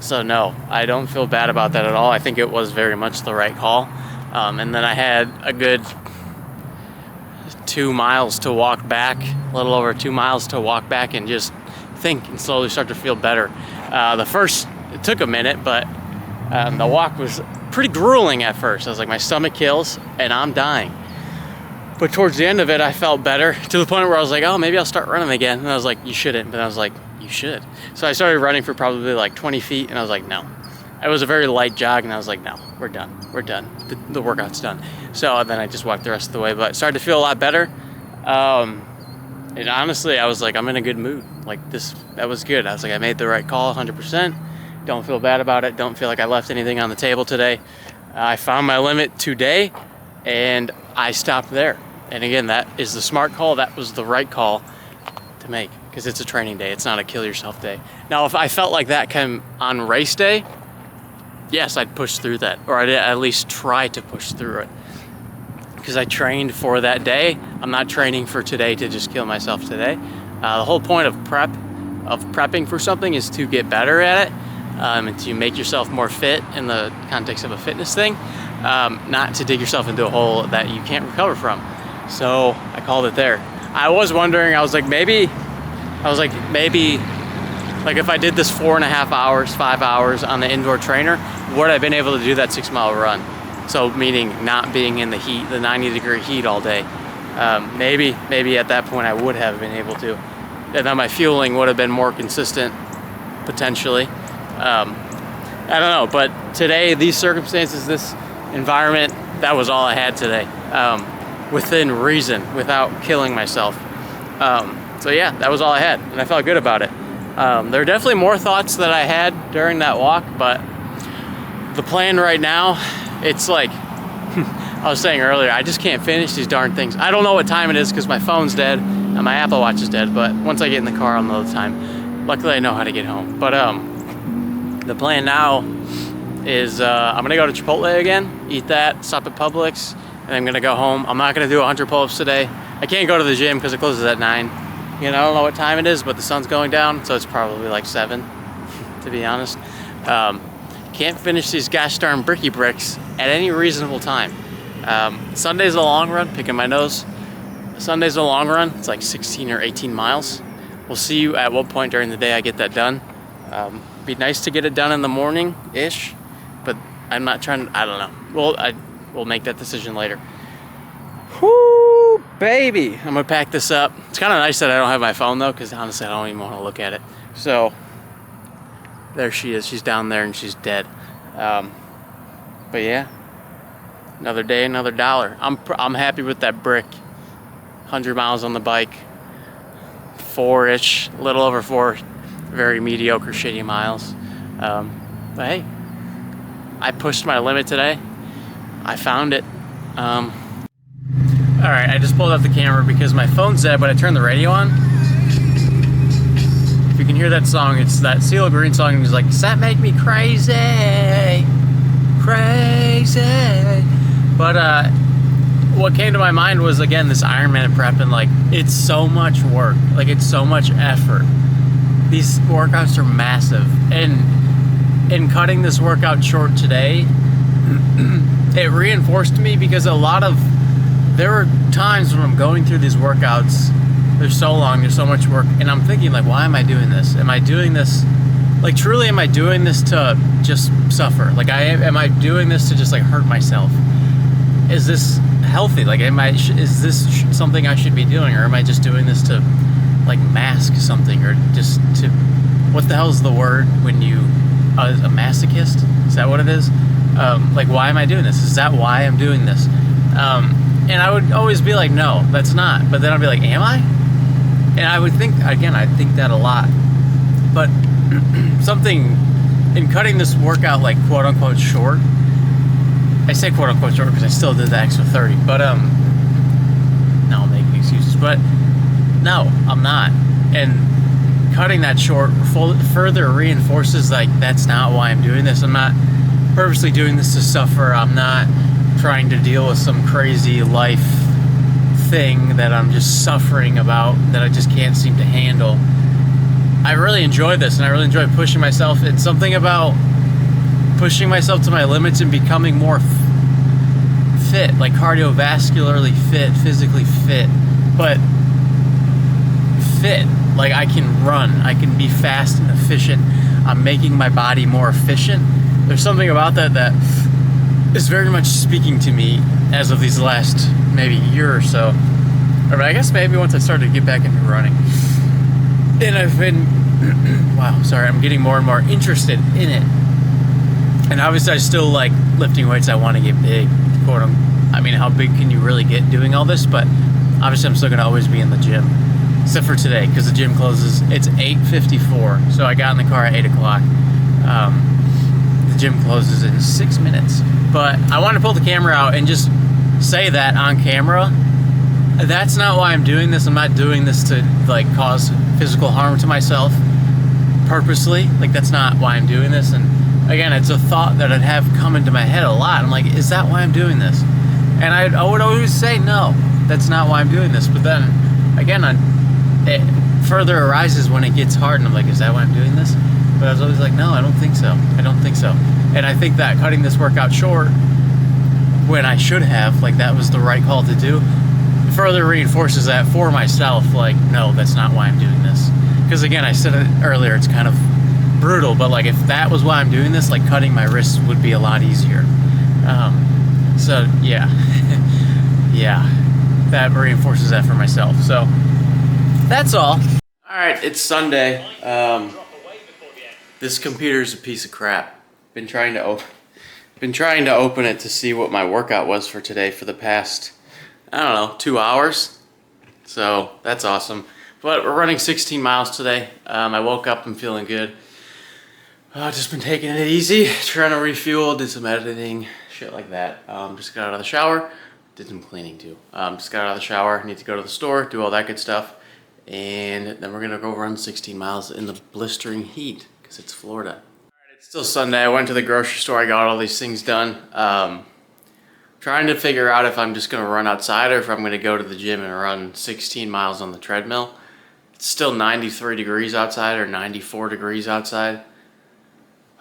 So no, I don't feel bad about that at all. I think it was very much the right call. And then I had a good 2 miles to walk back, a little over 2 miles to walk back and just think and slowly start to feel better. It took a minute, but the walk was pretty grueling at first. I was like, my stomach kills and I'm dying. But towards the end of it, I felt better, to the point where I was like, oh, maybe I'll start running again. And I was like, you shouldn't. But I was like, you should. So I started running for probably like 20 feet, and I was like, no. It was a very light jog, and I was like, no, we're done. We're done. The workout's done. So then I just walked the rest of the way, but it started to feel a lot better. And honestly, I was like, I'm in a good mood. Like that was good. I was like, I made the right call 100%. Don't feel bad about it. Don't feel like I left anything on the table today. I found my limit today, and I stopped there. And again, that is the smart call. That was the right call to make, because it's a training day. It's not a kill yourself day. Now, if I felt like that came on race day, yes, I'd push through that, or I'd at least try to push through it, because I trained for that day. I'm not training for today to just kill myself today. The whole point of prepping for something is to get better at it, and to make yourself more fit in the context of a fitness thing, not to dig yourself into a hole that you can't recover from. So I called it there. I was wondering, I was like, maybe, like if I did this 4.5 hours, 5 hours on the indoor trainer, would I have been able to do that 6 mile run? So meaning not being in the heat, the 90-degree heat all day. Maybe at that point I would have been able to. And then my fueling would have been more consistent, potentially. I don't know, but today, these circumstances, this environment, that was all I had today. Within reason, without killing myself. So yeah, that was all I had, and I felt good about it. There are definitely more thoughts that I had during that walk, but the plan right now, it's like, I was saying earlier, I just can't finish these darn things. I don't know what time it is because my phone's dead, My Apple Watch is dead, but once I get in the car, I'll know the time. Luckily, I know how to get home. But the plan now is I'm gonna go to Chipotle again, eat that, stop at Publix, and I'm gonna go home. I'm not gonna do 100 pull-ups today. I can't go to the gym because it closes at 9. You know, I don't know what time it is, but the sun's going down, so it's probably like 7, to be honest. Can't finish these gosh darn bricky bricks at any reasonable time. Sunday's a long run, picking my nose. Sunday's a long run, it's like 16 or 18 miles. We'll see you at what point during the day I get that done. Be nice to get it done in the morning-ish, but I'm not trying, I don't know. We'll make that decision later. Whoo, baby. I'm gonna pack this up. It's kind of nice that I don't have my phone though, because honestly I don't even want to look at it. So, there she is. She's down there and she's dead. But yeah, another day, another dollar. I'm happy with that brick. 100 miles on the bike. 4-ish, a little over 4. Very mediocre, shitty miles. But hey, I pushed my limit today. I found it. Alright, I just pulled up the camera because my phone's dead, but I turned the radio on. If you can hear that song, it's that CeeLo Green song. He's like, does that make me crazy? Crazy. But what came to my mind was, again, this Ironman prep, and like, it's so much work. Like, it's so much effort. These workouts are massive. And in cutting this workout short today, it reinforced me because there were times when I'm going through these workouts, they're so long, there's so much work, and I'm thinking like, why am I doing this? Am I doing this, like truly am I doing this to just suffer? Like am I doing this to just like hurt myself? Is this healthy? Like is this something I should be doing, or am I just doing this to like mask something, or just to, what the hell is the word when you, a masochist? Is that what it is? Like, why am I doing this? Is that why I'm doing this? And I would always be like, no, that's not. But then I'd be like, am I? And I would think, again, I think that a lot. But something in cutting this workout, like, quote unquote short, I say quote unquote short because I still did the extra 30. But, no, I'm making excuses. But, no, I'm not. And cutting that short further reinforces, like, that's not why I'm doing this. I'm not purposely doing this to suffer. I'm not trying to deal with some crazy life thing that I'm just suffering about, that I just can't seem to handle. I really enjoy this, and I really enjoy pushing myself. It's something about pushing myself to my limits and becoming more fit, like cardiovascularly fit, physically fit, but fit. Like, I can run, I can be fast and efficient. I'm making my body more efficient. There's something about that is very much speaking to me as of these last maybe year or so. Or I guess maybe once I started to get back into running. And I've been, wow, sorry, I'm getting more and more interested in it. And obviously I still like lifting weights. I want to get big. I mean, how big can you really get doing all this? But obviously I'm still going to always be in the gym. Except for today, because the gym closes. It's 8:54, so I got in the car at 8 o'clock. The gym closes in 6 minutes. But I want to pull the camera out and just say that on camera. That's not why I'm doing this. I'm not doing this to like cause physical harm to myself purposely. Like, that's not why I'm doing this. And again, it's a thought that I'd have come into my head a lot. I'm like, is that why I'm doing this? And I would always say, no, that's not why I'm doing this. But then again, it further arises when it gets hard, and I'm like, is that why I'm doing this? But I was always like, no, I don't think so. I don't think so. And I think that cutting this workout short, when I should have, like, that was the right call to do, further reinforces that for myself. Like, no, that's not why I'm doing this. Because again, I said it earlier, it's kind of brutal, but like, if that was why I'm doing this, like, cutting my wrists would be a lot easier. So yeah, yeah, that reinforces that for myself. So that's all. All right, it's Sunday. This computer's a piece of crap. Been trying to open it to see what my workout was for today for the past, I don't know, 2 hours. So that's awesome. But we're running 16 miles today. I woke up and feeling good. Just been taking it easy, trying to refuel, did some editing, shit like that. Just got out of the shower, did some cleaning too. Just got out of the shower, need to go to the store, do all that good stuff. and then we're gonna go run 16 miles in the blistering heat because it's Florida. All right, it's still Sunday. I went to the grocery store. I got all these things done. Trying to figure out if I'm just gonna run outside or if I'm gonna go to the gym and run 16 miles on the treadmill. It's still 93 degrees outside or 94 degrees outside.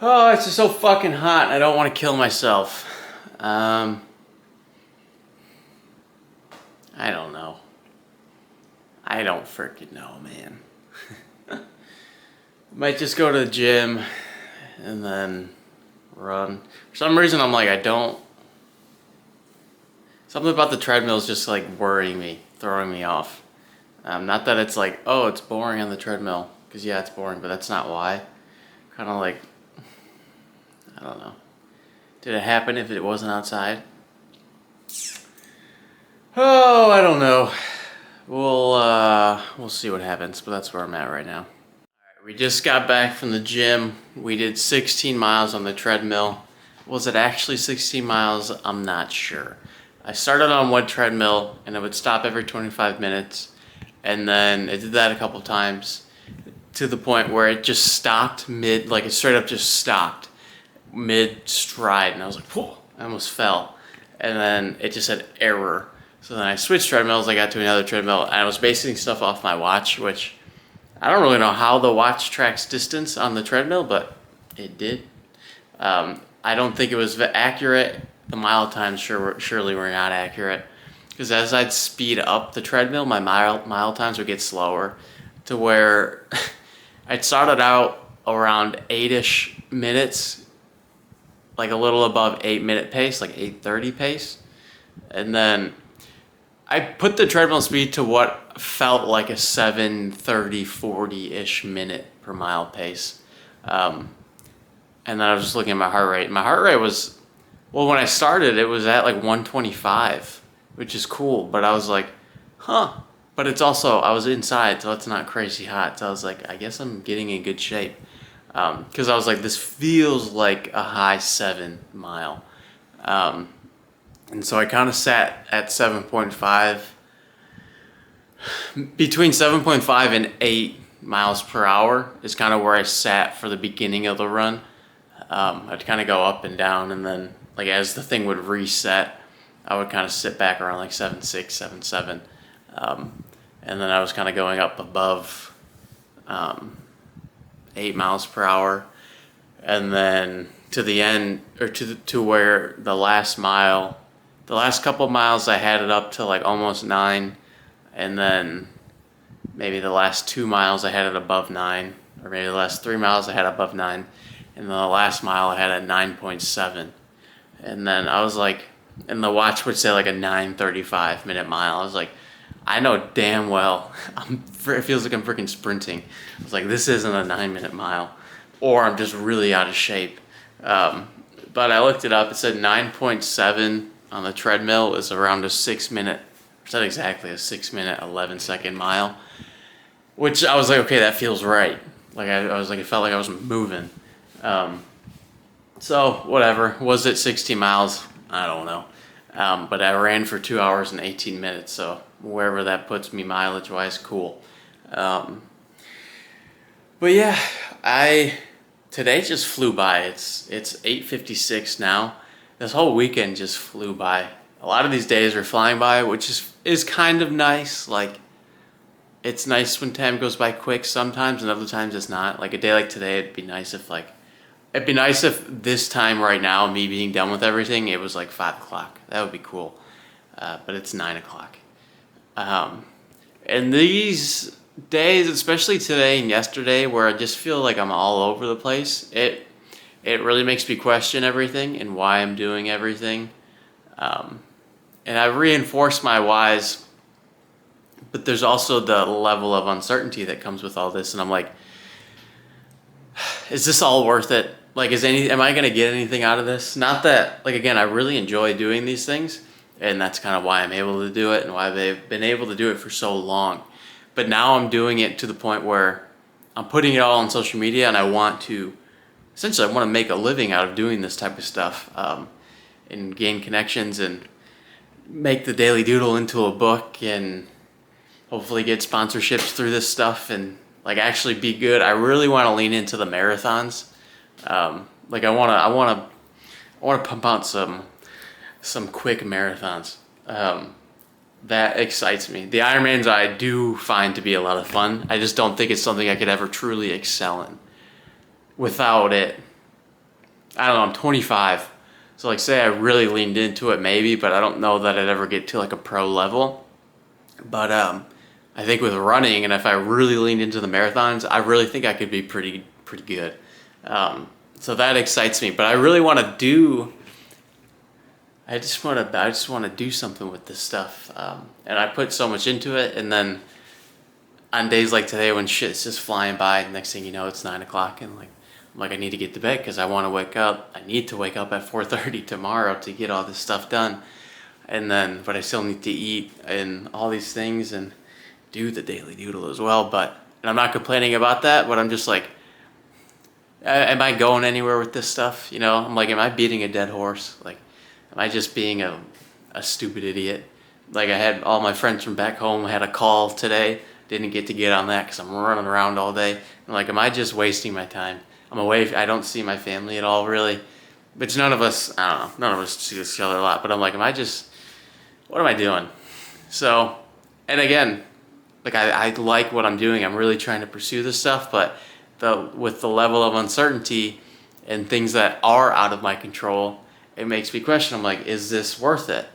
Oh, it's just so fucking hot. I don't want to kill myself. I don't know. I don't freaking know, man. Might just go to the gym and then run. For some reason, I'm like, something about the treadmill is just like worrying me, throwing me off. Not that it's like, oh, it's boring on the treadmill. Because yeah, it's boring, but that's not why. Kind of like, I don't know. Did it happen if it wasn't outside? Oh, I don't know. We'll see what happens, but that's where I'm at right now. All right, we just got back from the gym. We did 16 miles on the treadmill. Was it actually 16 miles? I'm not sure. I started on one treadmill and it would stop every 25 minutes. And then it did that a couple times to the point where it just stopped mid, like it straight up just stopped mid stride. And I was like, whoa, I almost fell. And then it just said error. So then I switched treadmills. I got to another treadmill and I was basing stuff off my watch, which I don't really know how the watch tracks distance on the treadmill, but it did. I don't think it was accurate. The mile times surely were not accurate. Because as I'd speed up the treadmill, my mile times would get slower to where I'd started out around 8-ish minutes, like a little above 8-minute pace, like 8:30 pace. And then I put the treadmill speed to what felt like a 7:30, 40-ish minute per mile pace. And then I was just looking at my heart rate. My heart rate was, well, when I started, it was at like 125. Which is cool, but I was like, huh. But it's also, I was inside, so it's not crazy hot. So I was like, I guess I'm getting in good shape. Because I was like, this feels like a high 7 mile. And so I kind of sat at 7.5, between 7.5 and 8 miles per hour is kind of where I sat for the beginning of the run. I'd kind of go up and down, and then like as the thing would reset, I would kind of sit back around like 7.6, 7.7. And then I was kind of going up above 8 miles per hour. And then to the end, or to where the last couple miles I had it up to like almost 9. And then maybe the last 2 miles I had it above 9. Or maybe the last 3 miles I had above 9. And then the last mile I had a 9.7. And then I was like, and the watch would say like a 9:35 minute mile. I was like, I know damn well, it feels like I'm freaking sprinting. I was like, this isn't a 9-minute mile, or I'm just really out of shape. But I looked it up. It said 9.7 on the treadmill is around a 6-minute, it's not exactly a 6-minute, 11-second mile, which I was like, okay, that feels right. Like I was like, it felt like I was moving. So whatever, was it 60 miles? I don't know. But I ran for 2 hours and 18 minutes, so wherever that puts me mileage-wise, cool. But yeah, today just flew by. It's 8:56 now. This whole weekend just flew by. A lot of these days are flying by, which is kind of nice. Like, it's nice when time goes by quick sometimes, and other times it's not. Like a day like today, it'd be nice if this time right now, me being done with everything, it was like 5 o'clock. That would be cool. But it's 9 o'clock. And these days, especially today and yesterday, where I just feel like I'm all over the place, it really makes me question everything and why I'm doing everything. And I reinforce my whys, but there's also the level of uncertainty that comes with all this. And I'm like, is this all worth it? Like, am I gonna get anything out of this? Not that, like, again, I really enjoy doing these things, and that's kind of why I'm able to do it and why I've been able to do it for so long. But now I'm doing it to the point where I'm putting it all on social media, and I want to make a living out of doing this type of stuff, and gain connections and make the Daily Doodle into a book and hopefully get sponsorships through this stuff and like actually be good. I really want to lean into the marathons. Like I want to pump out some quick marathons. That excites me. The Ironmans I do find to be a lot of fun. I just don't think it's something I could ever truly excel in. Without it, I don't know, I'm 25. So like say I really leaned into it maybe, but I don't know that I'd ever get to like a pro level. But I think with running, and if I really leaned into the marathons, I really think I could be pretty good. So that excites me. But I really want to do. I just want to do something with this stuff, and I put so much into it. And then on days like today, when shit's just flying by, the next thing you know, it's 9 o'clock, and I'm like, I need to get to bed because I want to wake up. I need to wake up at 4:30 tomorrow to get all this stuff done, but I still need to eat and all these things and do the daily doodle as well. And I'm not complaining about that, but I'm just like, am I going anywhere with this stuff? You know, I'm like, am I beating a dead horse? Like, am I just being a stupid idiot? Like I had all my friends from back home had a call today. Didn't get on that because I'm running around all day. I'm like, am I just wasting my time? I'm away. I don't see my family at all, really. But none of us, I don't know, none of us see each other a lot. But I'm like, what am I doing? So, and again, like I like what I'm doing. I'm really trying to pursue this stuff. But with the level of uncertainty and things that are out of my control, it makes me question. I'm like, is this worth it?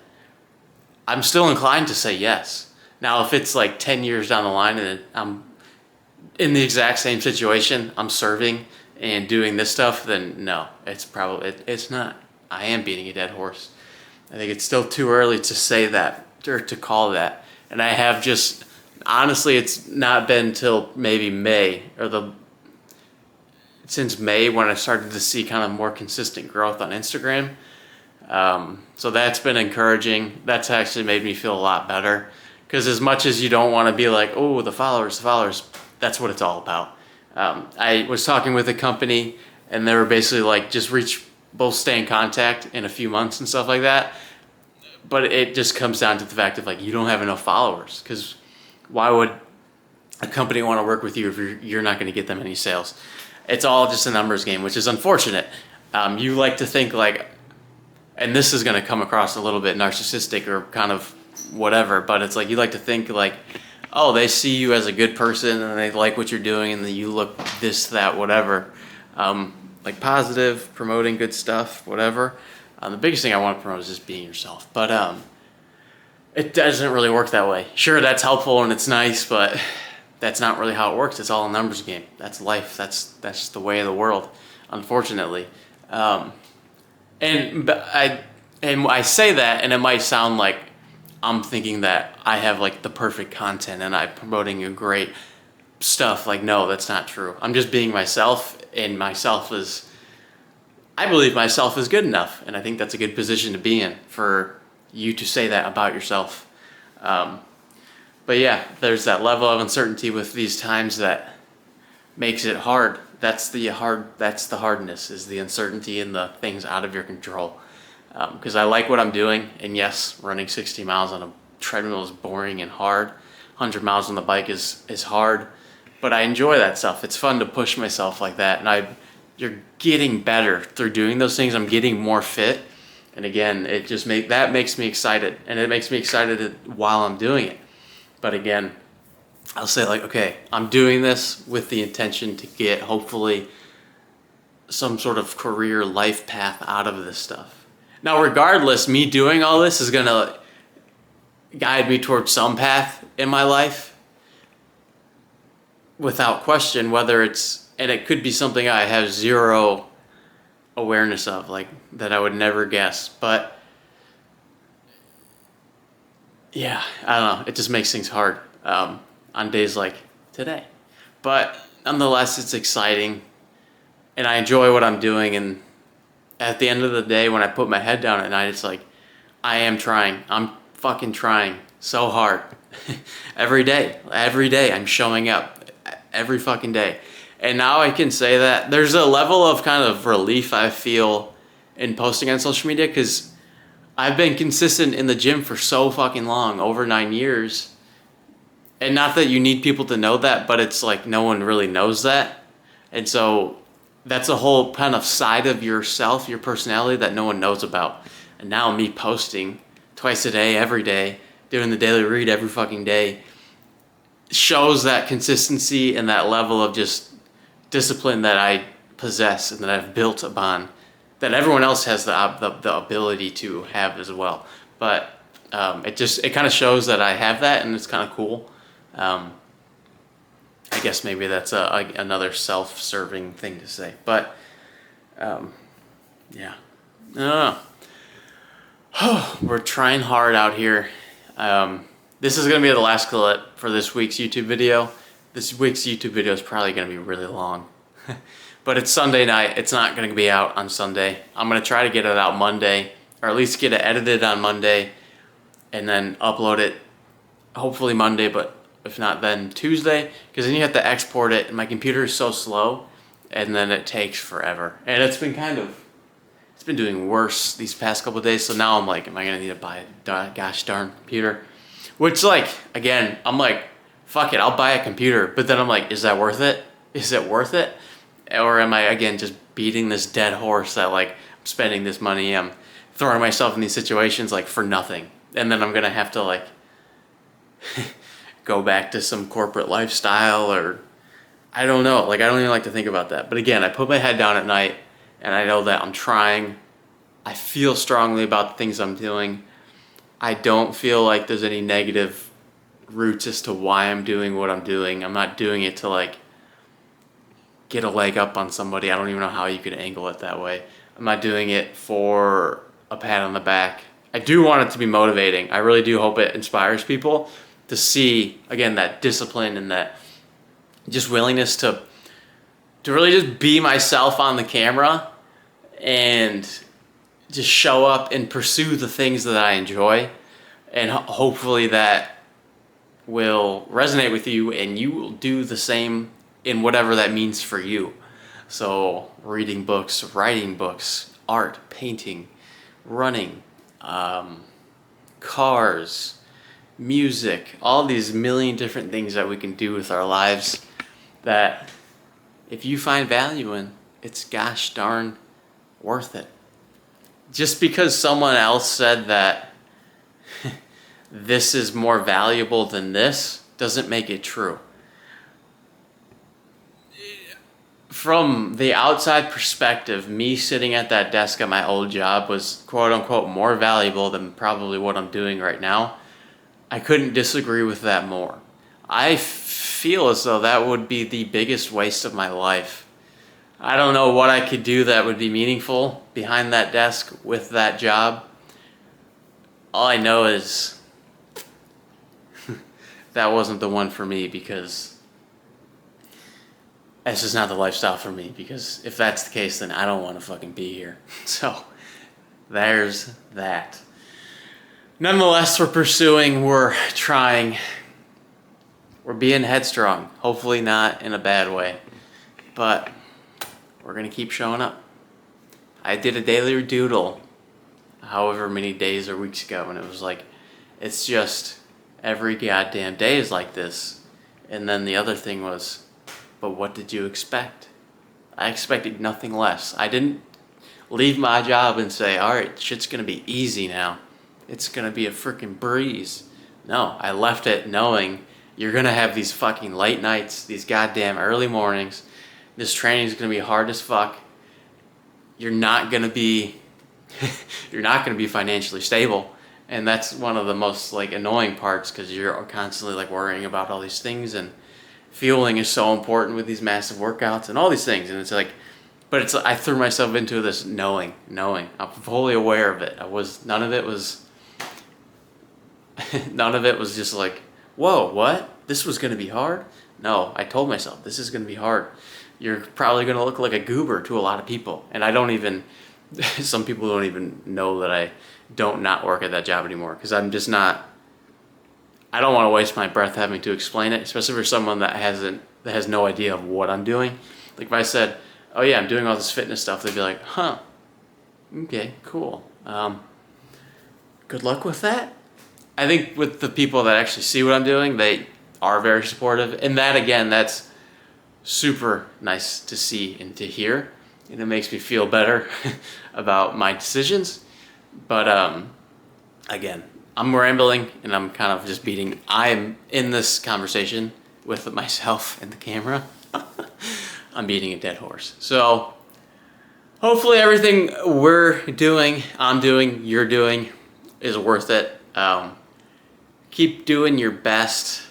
I'm still inclined to say yes. Now, if it's like 10 years down the line and I'm in the exact same situation, I'm serving and doing this stuff, then no, it's not. I am beating a dead horse. I think it's still too early to say that or to call that. And I have just, honestly, it's not been till maybe May since May when I started to see kind of more consistent growth on Instagram. So that's been encouraging. That's actually made me feel a lot better. Because as much as you don't want to be like, oh, the followers, that's what it's all about. I was talking with a company and they were basically like, just both stay in contact in a few months and stuff like that. But it just comes down to the fact of like, you don't have enough followers. Because why would a company want to work with you if you're not going to get them any sales? It's all just a numbers game, which is unfortunate. You like to think like, and this is going to come across a little bit narcissistic or kind of whatever, but it's like you like to think like, oh, they see you as a good person and they like what you're doing and then you look this, that, whatever. Like positive, promoting good stuff, whatever. The biggest thing I want to promote is just being yourself. But it doesn't really work that way. Sure, that's helpful and it's nice, but that's not really how it works. It's all a numbers game. That's life. That's just the way of the world, unfortunately. And I say that, and it might sound like I'm thinking that I have like the perfect content and I'm promoting a great stuff. Like, no, that's not true. I'm just being myself, and I believe myself is good enough, and I think that's a good position to be in for you to say that about yourself. But yeah, there's that level of uncertainty with these times that makes it hard. That's the hardness, is the uncertainty and the things out of your control. Because I like what I'm doing, and yes, running 60 miles on a treadmill is boring and hard. 100 miles on the bike is hard, but I enjoy that stuff. It's fun to push myself like that, and you're getting better through doing those things. I'm getting more fit, and again, that makes me excited, and it makes me excited while I'm doing it. But again, I'll say like, okay, I'm doing this with the intention to get hopefully some sort of career life path out of this stuff. Now, regardless, me doing all this is gonna guide me towards some path in my life without question, and it could be something I have zero awareness of, like that I would never guess. But yeah, I don't know. It just makes things hard on days like today. But nonetheless, it's exciting, and I enjoy what I'm doing. And at the end of the day, when I put my head down at night, it's like, I am trying. I'm fucking trying so hard. Every day, I'm showing up every fucking day. And now I can say that there's a level of kind of relief I feel in posting on social media, because I've been consistent in the gym for so fucking long, over 9 years. And not that you need people to know that, but it's like no one really knows that. And so that's a whole kind of side of yourself, your personality that no one knows about. And now me posting twice a day, every day, doing the daily read every fucking day, shows that consistency and that level of just discipline that I possess and that I've built upon, that everyone else has the ability to have as well. But it kind of shows that I have that, and it's kind of cool. I guess maybe that's another self-serving thing to say, but yeah, I don't know. We're trying hard out here. This is going to be the last clip for this week's YouTube video. This week's YouTube video is probably going to be really long. But it's Sunday night. It's not going to be out on Sunday. I'm going to try to get it out Monday, or at least get it edited on Monday, and then upload it hopefully Monday, but if not then Tuesday, because then you have to export it, and my computer is so slow, and then it takes forever. And it's been doing worse these past couple of days, so now I'm like, am I going to need to buy a gosh darn computer? Which, like, again, I'm like, fuck it, I'll buy a computer. But then I'm like, is that worth it? Is it worth it? Or am I, again, just beating this dead horse that, like, I'm spending this money, I'm throwing myself in these situations, like, for nothing. And then I'm going to have to, like, go back to some corporate lifestyle, or I don't know. Like, I don't even like to think about that. But again, I put my head down at night, and I know that I'm trying. I feel strongly about the things I'm doing. I don't feel like there's any negative roots as to why I'm doing what I'm doing. I'm not doing it to, like, get a leg up on somebody. I don't even know how you could angle it that way. I'm not doing it for a pat on the back. I do want it to be motivating. I really do hope it inspires people to see, again, that discipline and that just willingness to really just be myself on the camera and just show up and pursue the things that I enjoy. And hopefully that will resonate with you, and you will do the same in whatever that means for you. So reading books, writing books, art, painting, running, cars, music, all these million different things that we can do with our lives that if you find value in, it's gosh darn worth it. Just because someone else said that this is more valuable than this doesn't make it true. From the outside perspective, me sitting at that desk at my old job was quote unquote more valuable than probably what I'm doing right now. I couldn't disagree with that more. I feel as though that would be the biggest waste of my life. I don't know what I could do that would be meaningful behind that desk with that job. All I know is that wasn't the one for me, because that's just not the lifestyle for me. Because if that's the case, then I don't want to fucking be here. So there's that. Nonetheless, we're pursuing, we're trying, we're being headstrong. Hopefully not in a bad way, but we're going to keep showing up. I did a daily doodle however many days or weeks ago, and it was like, it's just every goddamn day is like this. And then the other thing was, but what did you expect? I expected nothing less. I didn't leave my job and say, all right, shit's going to be easy now. It's going to be a freaking breeze. No, I left it knowing you're going to have these fucking late nights, these goddamn early mornings. This training is going to be hard as fuck. You're not going to be financially stable. And that's one of the most, like, annoying parts, because you're constantly, like, worrying about all these things, and fueling is so important with these massive workouts and all these things. And it's like, but it's, I threw myself into this knowing. I'm fully aware of it. None of it was just like, whoa, what? This was going to be hard? No, I told myself, this is going to be hard. You're probably going to look like a goober to a lot of people. And some people don't even know that I don't not work at that job anymore, because I'm just not, I don't want to waste my breath having to explain it, especially for someone that has no idea of what I'm doing. Like if I said, oh yeah, I'm doing all this fitness stuff, they'd be like, huh, okay, cool. Good luck with that. I think with the people that actually see what I'm doing, are very supportive. And that, again, that's super nice to see and to hear. And it makes me feel better about my decisions. But again, I'm rambling and I'm kind of just I'm in this conversation with myself and the camera. I'm beating a dead horse. So hopefully everything I'm doing, you're doing is worth it. Keep doing your best.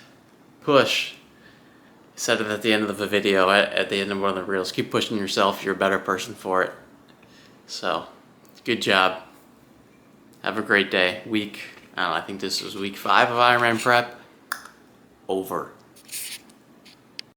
Push. I said it at the end of the video, at the end of one of the reels. Keep pushing yourself. You're a better person for it. So, good job. Have a great day. I think this was week 5 of Ironman prep. Over.